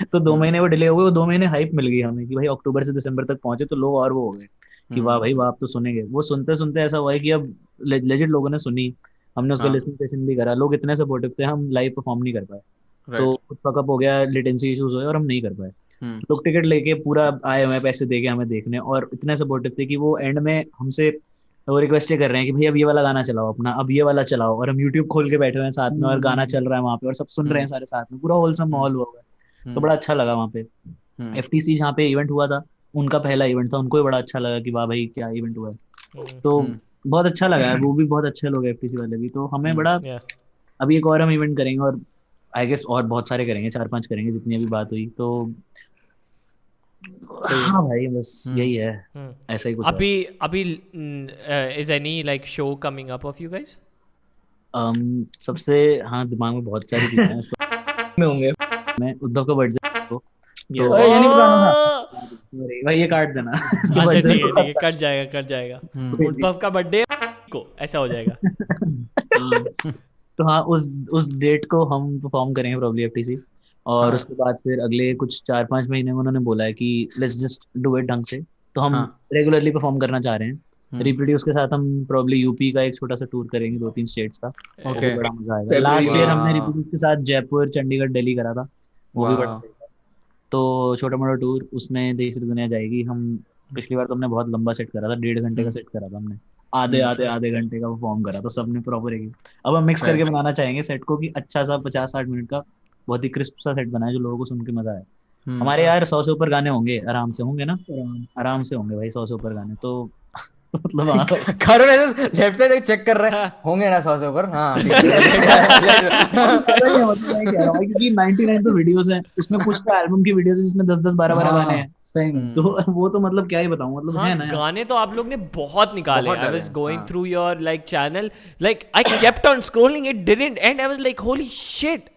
तो 2 महीने वो डिले हो गए। वो 2 महीने हाइप मिल गई हमें कि भाई अक्टूबर से दिसंबर तक पहुंचे, तो लोग और वो हो गए कि वाह भाई वाह आप तो सुनेंगे। वो सुनते सुनते ऐसा हुआ है कि अब लेजिट लोगों ने सुनी, हमने उसका लिसनिंग सेशन भी करा, लोग इतने सपोर्टिव थे, हम लाइव परफॉर्म नहीं कर पाए, तो कुछ फकअप हो गया, लेटेंसी इश्यूज हुए और हम नहीं कर पाए। लोग टिकट लेके पूरा आए हुए पैसे देके हमें देखने, और इतने सपोर्टिव थे कि वो एंड में हमसे वो रिक्वेस्ट कर रहे हैं कि भाई अब ये वाला गाना चलाओ अपना, अब ये वाला चलाओ, और हम यूट्यूब खोल के बैठे हुए हैं साथ में और गाना चल रहा है वहाँ पे और सब सुन रहे हैं सारे साथ में, पूरा होलसम माहौल हुआ है। तो बड़ा अच्छा लगा वहाँ पे। FTC जहाँ पे इवेंट हुआ था, उनका पहला इवेंट था, उनको भी बड़ा अच्छा लगा कि वाह भाई क्या इवेंट हुआ है, तो बहुत अच्छा लगा है। वो भी बहुत अच्छे लोग हैं FTC वाले भी, तो हमें बड़ा अभी एक और हम इवेंट करेंगे, और आई गेस और बहुत सारे करेंगे, 4-5 करेंगे जितनी अभी बात हुई, तो हाँ भाई बस यही है, ऐसा ही कुछ अभी is any like show coming up of you guys? सबसे हाँ दिमाग में बहुत सारी चीजें हैं में होंगे। मैं उद्धव का बर्थडे को ये नहीं बताना था भाई, ये काट देना। अच्छा ठीक है कट जाएगा उद्धव का बर्थडे को ऐसा हो जाएगा। तो हाँ उस डेट को हम परफॉर्म करेंगे प्रोबब्ली FTC, और उसके बाद फिर अगले कुछ 4-5 महीने में उन्होंने बोला है कि लेट्स जस्ट डू इट ढंग से, तो हम रेगुलरली परफॉर्म करना चाह रहे हैं। रिप्रोड्यूस के साथ हम प्रोबब्ली यूपी का एक छोटा सा टूर करेंगे, 2-3 स्टेट्स का, ओके बड़ा मजा आएगा। लास्ट ईयर हमने रिप्रोड्यूस के साथ जयपुर, चंडीगढ़, दिल्ली करा था, वो भी बड़ा, तो छोटा मोटा टूर उसमें देश दुनिया जाएगी। हम पिछली बार तो हमने बहुत लंबा सेट करा था, 1.5 घंटे का सेट करा था हमने, आधे घंटे का परफॉर्म करा था सबने प्रॉपर एक। अब हम मिक्स करके बनाना चाहेंगे सेट को कि अच्छा सा 50-60 मिनट का बहुत ही क्रिस्प सा सेट बनाए जो लोगों को सुन के मजा आए। हमारे यार 100 से ऊपर गाने होंगे, आराम से होंगे ना, आराम से होंगे भाई 100 से ऊपर गाने, तो मतलब करो ऐसे लेफ्ट साइड चेक कर रहे हैं होंगे ना 100 से ऊपर। हाँ क्योंकि 99 तो वीडियोस हैं, उसमें कुछ तो एल्बम की वीडियोस है जिसमें 10-10, 12-12 गाने हैं, सही में, तो वो तो मतलब क्या ही बताऊं, मतलब है ना गाने तो आप लोग ने बहुत निकाले। I was going through your like channel, like I kept on scrolling, it didn't and, I was like holy shit.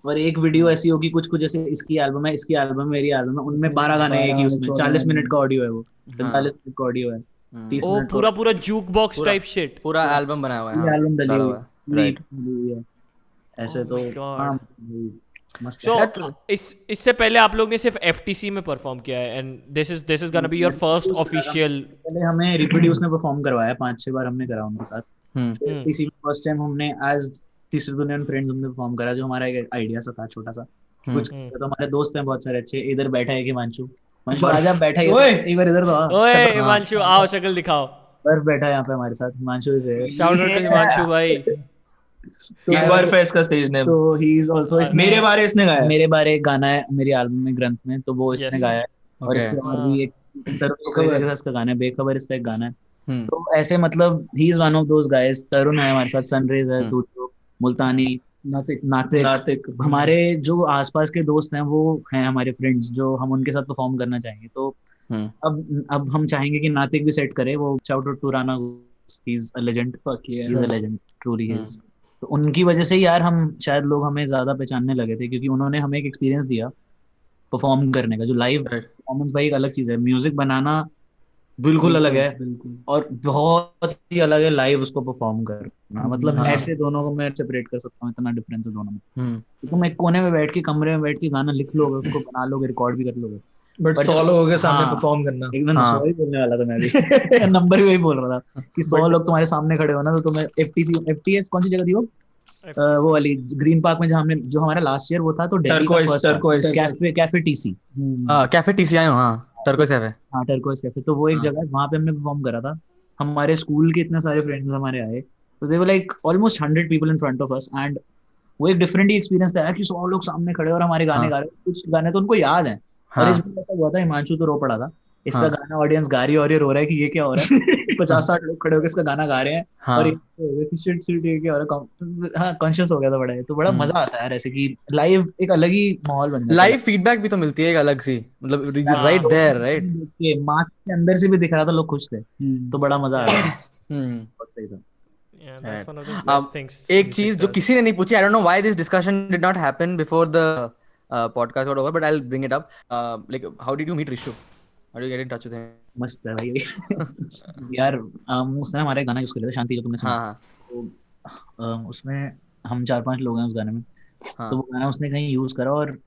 और एक वीडियो ऐसी होगी कुछ जैसे इसकी एल्बम है, इसकी एल्बम है, मेरी एल्बम है, उनमें 12 गाने हैं कि उसमें 40 मिनट का ऑडियो है, वो 45 मिनट का ऑडियो है, 30 मिनट पूरा जुक बॉक्स टाइप शिट, पूरा एल्बम बनाया हुआ है। ये एल्बम डली हुई है ऐसे, तो हां मस्त है। इससे पहले आप लोग ने सिर्फ FTC में परफॉर्म किया है, and this is gonna be your first official. पहले हमें रिप्रोड्यूस ने परफॉर्म करवाया, 5-6 बार हमने करा उनके साथ। FTC में फर्स्ट टाइम हमने एज तीसरी दुनिया में फ्रेंड्स हमने परफॉर्म करा, जो हमारा एक आइडिया सा था छोटा सा कुछ। तो हमारे दोस्त हैं बहुत सारे अच्छे, इधर बैठा है हिमांशु, आज आप बैठा है, एक बार इधर तो ओए हिमांशु आओ शक्ल दिखाओ, बर्फ बैठा है यहाँ पे हमारे साथ, हिमांशु से शाउट आउट टू हिमांशु भाई। एक बार फेस का स्टेज नेम, तो ही इज आल्सो, मेरे बारे इसने गाया, मेरे बारे एक गाना है मेरी एल्बम में ग्रंथ में, तो वो इसने गाया है। और इसके और भी एक तरुण का गाना है, बेखबर इसका एक गाना है। तो ऐसे मतलब he is one of those guys. Tarun है हमारे साथ, सनरेज है, मुल्तानी, नातिक हमारे जो आसपास के दोस्त हैं वो हैं हमारे फ्रेंड्स, जो हम उनके साथ परफॉर्म करना चाहेंगे। तो अब हम चाहेंगे कि नातिक भी सेट करे। वो shout out to Rana, he is a legend, he is a legend, truly he is. तो उनकी वजह से यार हम शायद लोग हमें ज्यादा पहचानने लगे थे, क्योंकि उन्होंने हमें एक एक्सपीरियंस दिया परफॉर्म करने का। जो लाइव परफॉर्मेंस भाई एक अलग चीज है, म्यूजिक बनाना बिल्कुल अलग है, और बहुत ही अलग है लाइव उसको परफॉर्म करना। मतलब ऐसे दोनों को मैं सेपरेट कर सकता हूँ, इतना डिफरेंस है दोनों में। तुम एक कोने में बैठ के, कमरे में बैठ के गाना लिख लोगे, उसको बना लोगे, रिकॉर्ड भी कर लोगे, बट 100 लोगों के सामने परफॉर्म करना, एकदम सॉरी बोलने वाला था मैं भी नंबर भी वही बोल रहा था कि 100 लोग तुम्हारे सामने खड़े हो ना, तो तुम्हें FTS कौन सी जगह थी वो वाली ग्रीन पार्क में, जहाँ हमने जो हमारा लास्ट ईयर वो था, तो दिल्ली का first cafe TC, cafe TC आए हो। हाँ टर्कोइस कैफे, हाँ टर्कोइस कैफे, तो वो एक जगह वहाँ पे हमने परफॉर्म करा था। हमारे स्कूल के इतने सारे फ्रेंड्स हमारे आए, तो they were like almost 100 people in front of us, and वो एक डिफरेंट ही एक्सपीरियंस था कि 100 लोग सामने खड़े और हमारे गाने गा रहे। कुछ गाने तो उनको याद है, और इस बार ऐसा हुआ था, हिमांशु तो रो पड़ा था, इसका गाना ऑडियंस गा रही है और ये रो रहा है कि ये क्या हो रहा है 50-60 लोग खड़े होकर इसका गाना गा रहे हैं, और ये क्या हो रहा है, हाँ कॉन्शियस हो गया था बड़ा। तो बड़ा मजा आता है यार ऐसे कि लाइव एक अलग ही माहौल बन जाता है। लाइव फीडबैक भी तो मिलती है एक अलग सी, मतलब राइट देयर, राइट, ये मास्क के अंदर से भी दिख रहा था, लोग खुश थे, तो बड़ा मजा आ रहा था। बहुत सही था। एक चीज जो किसी ने नहीं पूछी, I don't know why this discussion did not happen before the podcast got over, but I'll bring it up. Like, how did you meet Rishu? How did you get in touch with him? मस्त है भाई यार। उसने हमारे गाना यूज किया था शांति, जो तुमने सुना। तो उसमें हम 4-5 लोग हैं उस गाने में, हाँ तो वो गाना उसने कहीं यूज करा, और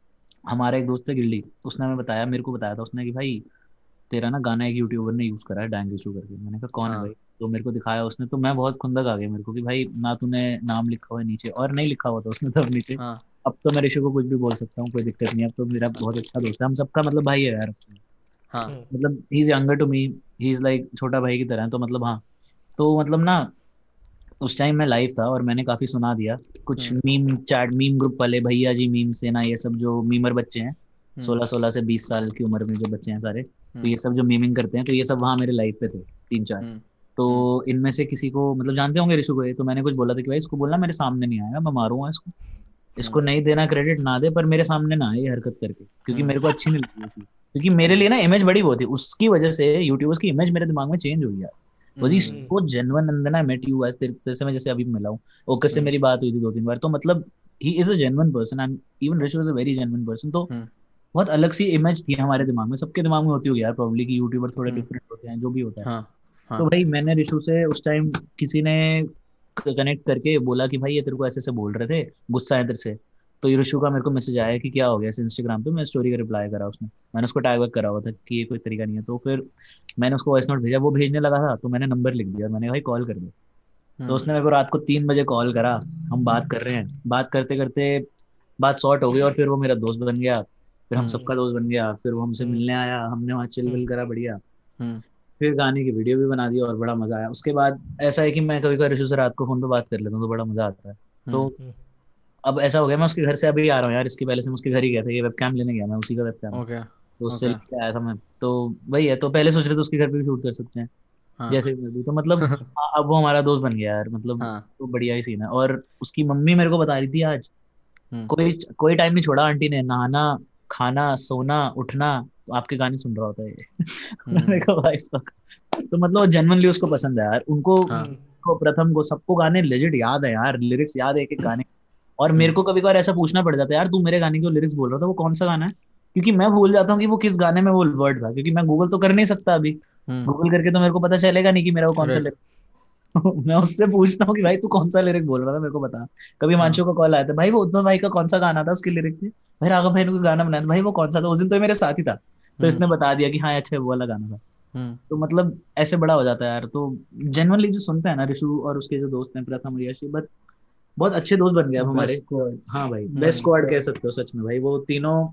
हमारा एक दोस्त है गिल्ली, उसने हमें बताया, मेरे को बताया था उसने कि भाई तेरा ना गाना एक यूट्यूबर ने यूज करा है डैंग इशू करके। मैंने कहा कौन है हाँ भाई? तो मेरे को दिखाया उसने, तो मैं बहुत खुंदक आ गया मेरे को कि भाई ना तूने नाम लिखा हुआ है नीचे, और नहीं लिखा हुआ था उसने तब नीचे। हाँ अब तो मैं ऋषु को कुछ भी बोल सकता हूँ, कोई दिक्कत नहीं है, अब तो मेरा बहुत अच्छा दोस्त है, हम सबका मतलब भाई है यार। हाँ मतलब he is younger to me, he is like छोटा भाई की तरह है, तो मतलब हाँ। तो मतलब ना उस टाइम मैं लाइव था और मैंने काफी सुना दिया कुछ मीम चैट, मीम ग्रुप वाले भैया जी, मीम सेना, ये सब जो मीमर बच्चे हैं 16 से 20 साल की उम्र में जो बच्चे हैं सारे, तो ये सब जो मीमिंग करते हैं, तो ये सब वहाँ मेरे लाइव पे थे 3-4। तो इनमें से किसी को मतलब जानते होंगे ऋषु को, ये तो मैंने कुछ बोला था कि भाई इसको बोलना मेरे सामने नहीं आएगा, मैं मारूंगा इसको, इसको नहीं देना क्रेडिट ना दे, पर मेरे सामने ना आए ये हरकत करके, क्योंकि मेरे को अच्छी नहीं लगी थी, क्योंकि मेरे लिए ना इमेज बड़ी वो थी, उसकी वजह से यूट्यूबर्स की इमेज मेरे दिमाग में चेंज हो गया। वही वो जेन्युइन नंदना, मेट यू आज तेरे से मैं जैसे अभी मिला हूँ, ओके से मेरी बात हुई थी 2-3 बार, तो मतलब he is a genuine person and even Rishu is a very genuine person. तो बहुत अलग सी इमेज थी हमारे दिमाग में, सबके दिमाग में होती होगी यार प्रॉब्ली कि यूट्यूबर थोड़े डिफरेंट होते हैं, जो भी होता है। हाँ तो भाई मैंने ऋषु से उस टाइम किसी ने कनेक्ट करके बोला कि भाई ये तेरे को ऐसे ऐसे बोल रहे थे, गुस्सा है तेरे से। तो ये ऋषु का मेरे को मैसेज आया कि क्या हो गया, इंस्टाग्राम पे मैं स्टोरी का रिप्लाई करा उसने, मैंने उसको टैग करा हुआ था कि ये कोई तरीका नहीं है। तो फिर मैंने उसको वॉइस नोट भेजा, वो भेजने लगा था तो मैंने नंबर लिख दिया, मैंने भाई कॉल कर दे। तो उसने मेरे को रात को 3 बजे कॉल करा, हम बात कर रहे हैं, बात करते करते बात सॉर्ट हो गई, और फिर वो मेरा दोस्त बन गया, फिर हम सबका दोस्त बन गया, फिर वो हमसे मिलने आया, हमने वहाँ चिल विल करा बढ़िया, फिर गाने की वीडियो भी बना दी और बड़ा मजा आया। उसके बाद ऐसा है कि मैं कभी कभी ऋषु से रात को फोन पे बात कर लेता हूँ तो बड़ा मजा आता है। तो अब ऐसा हो गया, मैं उसके घर से अभी आ रहा हूँ यार, इसके पहले से मैं उसके घर ही गया था, ये वेबकैम लेने गया मैं, उसी का वेबकैम, ओके तो उससे ओके लेके आया था मैं। तो वही है, तो पहले सोच रहे थे उसके घर पे भी शूट कर सकते हैं हाँ जैसे भी मर्जी, तो मतलब हाँ, अब वो हमारा दोस्त बन गया यार, मतलब हाँ तो बढ़िया ही सीन है। और उसकी मम्मी मेरे को बता रही थी आज, कोई कोई टाइम नहीं छोड़ा आंटी ने, नहाना, खाना, सोना, उठना, तो आपके गाने सुन रहा होता है ये। मैंने कहा भाई fuck। तो मतलब जेन्युइनली उसको पसंद है यार, उनको को प्रथम को सबको गाने लेजिट याद है यार, लिरिक्स याद है एक एक गाने। और मेरे को कभी कभार ऐसा पूछना पड़ जाता है यार, तू मेरे गाने के लिरिक्स बोल रहा था, वो कौन सा गाना है, क्योंकि मैं भूल जाता हूँ कि वो किस गाने में वो वर्ड था, क्योंकि मैं गूगल तो कर नहीं सकता अभी, गूगल करके तो मेरे को पता चलेगा नहीं कि मेरा वो कौन सा राइट मैं उससे पूछता हूँ कि भाई तू कौन सा लिरिक बोल रहा था, मेरे को बता। कभी मांशु का कॉल आया था, भाई वो उद्धव भाई का कौन सा गाना था उसके लिरिक में, भाई राघव भाई ने कोई गाना बनाया था, भाई वो कौन सा था, उस दिन तो ये मेरे साथ ही था, तो इसने बता दिया कि हाँ अच्छा वो वाला गाना था। तो मतलब ऐसे बड़ा हो जाता है यार। तो जेनुअनली जो सुनते हैं ना ऋषु और उसके जो दोस्त हैं प्रथम और यश, बट बहुत अच्छे दोस्त बन गए अब हमारे। हाँ भाई बेस्ट स्क्वाड कह सकते हो सच में भाई, वो तीनों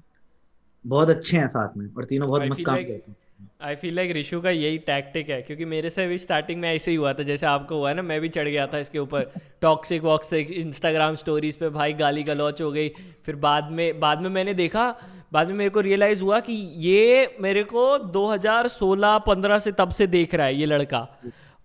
बहुत अच्छे हैं साथ में, और तीनों बहुत मस्त काम करते हैं। आई फील लाइक ऋषु का यही टैक्टिक है, क्योंकि मेरे से भी स्टार्टिंग में ऐसे ही हुआ था जैसे आपको हुआ है ना, मैं भी चढ़ गया था इसके ऊपर, टॉक्सिक वॉक्सिक इंस्टाग्राम स्टोरीज पे भाई गाली गलौच हो गई। फिर बाद में मैंने देखा, बाद में मेरे को रियलाइज़ हुआ कि ये मेरे को 2016-15 से तब से देख रहा है ये लड़का।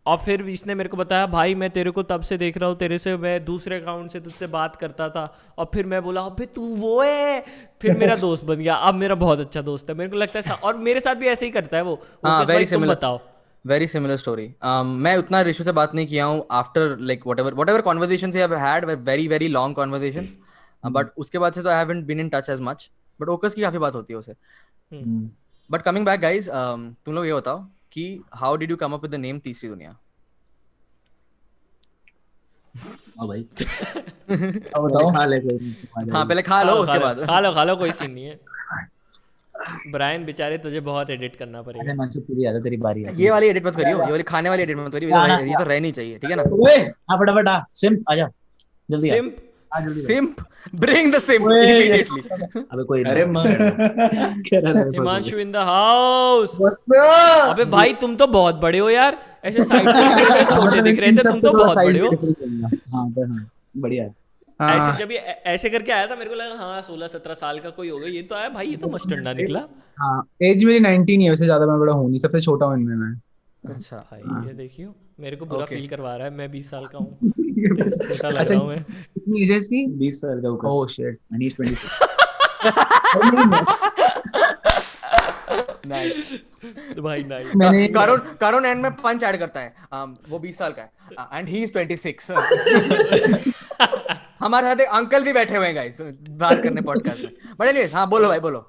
और फिर इसने मेरे को बताया भाई मैं तेरे को तब से देख रहा हूँ, तेरे से मैं दूसरे अकाउंट से तुझसे बात करता था। और फिर मैं बोला अबे तू वो है, फिर मेरा दोस्त बन गया, अब मेरा बहुत अच्छा दोस्त है, मेरे को लगता है और मेरे साथ भी ऐसे ही करता है वो। हाँ भाई तुम बताओ। Very similar story. मैं उतना ऋषु से बात नहीं किया हूँ after like whatever conversations we have had were very very long conversations, but उसके बाद से तो I haven't been in touch as much, but ओकस की काफी बात होती है उसे। बट कमिंग बैक गाइज, तुम लोग ये बताओ कि how did you come up with the name तीसरी दुनिया? हाँ भाई अब बताओ, खा ले कोई नहीं, हाँ पहले खा लो उसके बाद खा लो कोई सीन नहीं है। ब्रायन बेचारे तुझे बहुत एडिट करना पड़ेगा। अरे मंशु पूरी आजा, तेरी बारी है। ये वाली एडिट मत करियो, ये वाली खाने वाली एडिट मत करियो, ये तो रहनी चाहिए, ठीक है ना? ओए आ फटाफट आ, सिम्प आजा जल्दी आ, सिम्प आ जल्दी आ। Simp, bring the simp immediately. अबे कोई अरे क्या रहा है हिमांशु इन द हाउस। अबे भाई तुम तो बहुत बड़े हो यार, ऐसे साइड से वीडियो में छोटे दिख रहे थे, तुम तो बहुत बड़े हो। हाँ बढ़िया है। ऐसे जब ये ऐसे करके आया था मेरे को लगा हाँ 16-17 साल का कोई होगा, ये तो आया भाई, ये तो मस्टंडा निकला। हाँ एज मेरी 19 है, वैसे ज्यादा मैं बड़ा हूँ नहीं, सबसे छोटा हूँ इनमें मैं। अच्छा भाई ये देखियो मेरे को बुरा Okay. फील करवा रहा है, मैं 20 साल का हूँ, छोटा लग रहा हूँ मैं। कितनी एज है इसकी? 20 साल का होगा। Oh shit. and he's 26। Nice भाई नाइस। मैंने करुण एंड में पंच ऐड करता है, वो 20 साल का है एंड ही इज 26। हमारे साथ एक अंकल भी बैठे हुए हैं गाइस बात करने पॉडकास्ट में। बट एनीवेज हाँ बोलो भाई बोलो,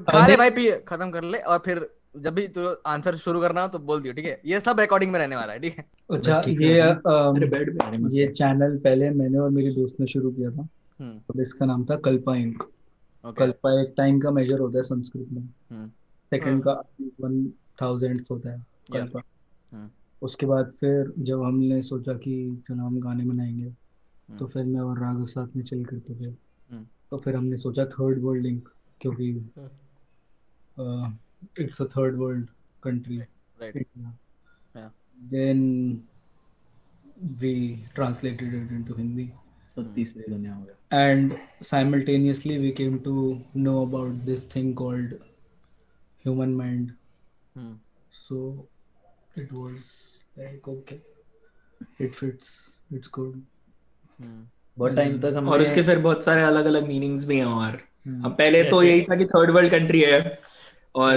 खा ले भाई, पी खत्म कर ले और फिर जब भी तू आंसर शुरू करना हो तो बोल दियो, ठीक है? ये सब रिकॉर्डिंग में रहने वाला है, ठीक है? अच्छा ठीक ये है। अरे बेड पे आने मत ये कर। चैनल पहले मैंने और मेरी दोस्त ने शुरू किया था और इसका नाम था कल्पा इंक। ओके। कल्पा एक टाइम का मेजर होता है संस्कृत में, हम्म सेकंड का 1000th होता है कल्पा। हम्म उसके बाद फिर जब हमने सोचा कि चलो हम गाने बनाएंगे तो फिर मैं और राघव साथ में चिल करते थे। तो फिर हमने सोचा थर्ड वर्ल्ड लिंक, क्योंकि it's a third world country right. India. Then we translated it into Hindi तो तीसरी दुनिया हो गया। and simultaneously we came to know about this thing called human mind. So it was like okay, it fits, it's good. बहुत टाइम तक हमने और उसके फिर बहुत सारे अलग अलग मीनिंग्स भी हैं। और हम पहले तो यही था कि थर्ड वर्ल्ड कंट्री है और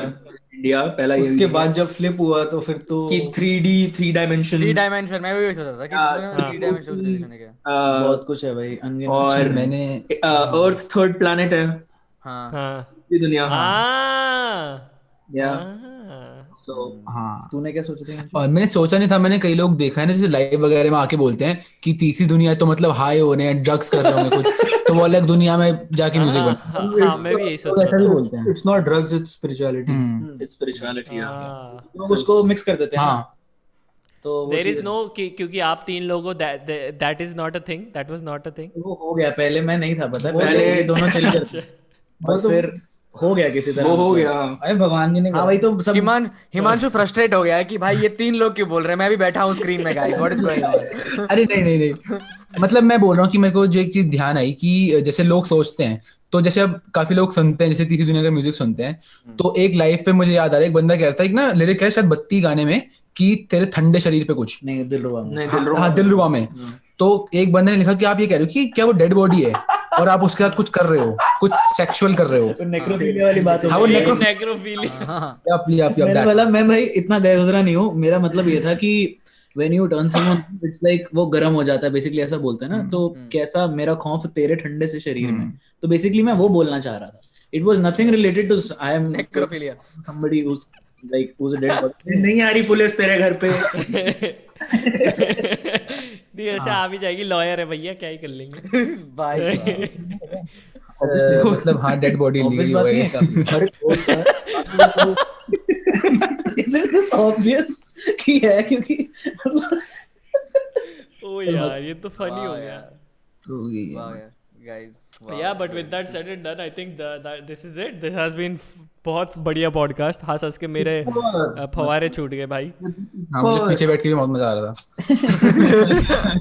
इंडिया पहला ये उसके बाद जब फ्लिप हुआ तो फिर तो कि 3D 3 डायमेंशन 3 डायमेंशन, मैं भी वही सोच रहा था कि 3 डायमेंशन सिचुएशन है क्या? बहुत कुछ है भाई, अनगिनत और चीज़ें हैं। मैंने अर्थ थर्ड प्लैनेट है हाँ ये दुनिया। या सो हाँ तूने क्या सोचा था? और मैंने सोचा नहीं था, मैंने कई लोग देखा है ना जैसे लाइव वगैरह में आके बोलते हैं कि तीसरी दुनिया है तो मतलब हाई हो रहे हैं, ड्रग्स कर रहे होंगे कुछ, तो वो अलग दुनिया में जाके म्यूजिक बना। हाँ मैं भी यही सोच लोग ऐसा भी रहा बोलते हैं। It's not drugs, it's spirituality. It's spirituality. था। लोग उसको मिक्स कर देते हैं ना, हाँ तो वो देयर इज चीज़ नो क्योंकि आप तीन लोगों that is not a thing, that was not a thing. वो हो गया। पहले मैं नहीं था, पता है, पहले पहले- ये दोनों चिल करते और फिर हो गया किसी तरह। वो हो गया। अरे भगवान जी ने हाँ भाई, तो सब हिमांशु फ्रस्ट्रेट हो गया है कि भाई ये 3 लोग क्यों बोल रहे हैं, मैं भी बैठा हूँ स्क्रीन में, guys what is going on? अरे नहीं नहीं नहीं, मतलब मैं बोल रहा हूँ कि मेरे को जो एक चीज ध्यान आई कि जैसे लोग सोचते हैं, तो जैसे अब काफी लोग सुनते हैं, जैसे तीसरी दुनिया का म्यूजिक सुनते हैं, तो एक लाइफ पे मुझे याद आ रहा है, एक बंदा कह रहा था एक ना लिरिक है शायद बत्ती गाने में कि तेरे ठंडे शरीर पे कुछ, नहीं, दिलरुबा में। नहीं हाँ दिलरुबा में। तो एक बंदे ने लिखा कि आप ये कह रहे हो कि क्या वो डेड बॉडी है और आप उसके साथ कुछ कर रहे हो, कुछ सेक्सुअल कर रहे हो। नेक्रोफिलिया वाली बात हो हाँ, वो गई। नेक्रोफिलिया। मैंने बोला मैं भाई इतना गए गुजरा नहीं हूँ। मेरा मतलब ये था कि when you turn someone, it's like वो गर्म हो जाता है, बेसिकली ऐसा बोलते हैं ना। तो कैसा मेरा खौफ तेरे ठंडे से शरीर में, तो बेसिकली मैं वो बोलना चाह रहा था। It was nothing related to I am necrophilia. somebody who's like who's a dead body. नहीं आ रही पुलिस तेरे घर पे। नहीं ऐसे आ भी जाएगी, लॉयर है भैया, क्या ही कर लेंगे। भाई Obviously, मतलब हाँ डेड बॉडी Obvious लीगली बात हो नहीं है गई। काफी। अरे Is it this obvious कि है, क्योंकि ओ यार ये तो फनी हो वाह गया। यार, तो ये वाह यार guys, Yeah, but with that said and done, I think this is it. This has been बहुत बढ़िया पॉडकास्ट। हंस हंस के मेरे फवारे छूट गए भाई। हाँ मुझे पीछे बैठ के भी बहुत मजा आ रहा था।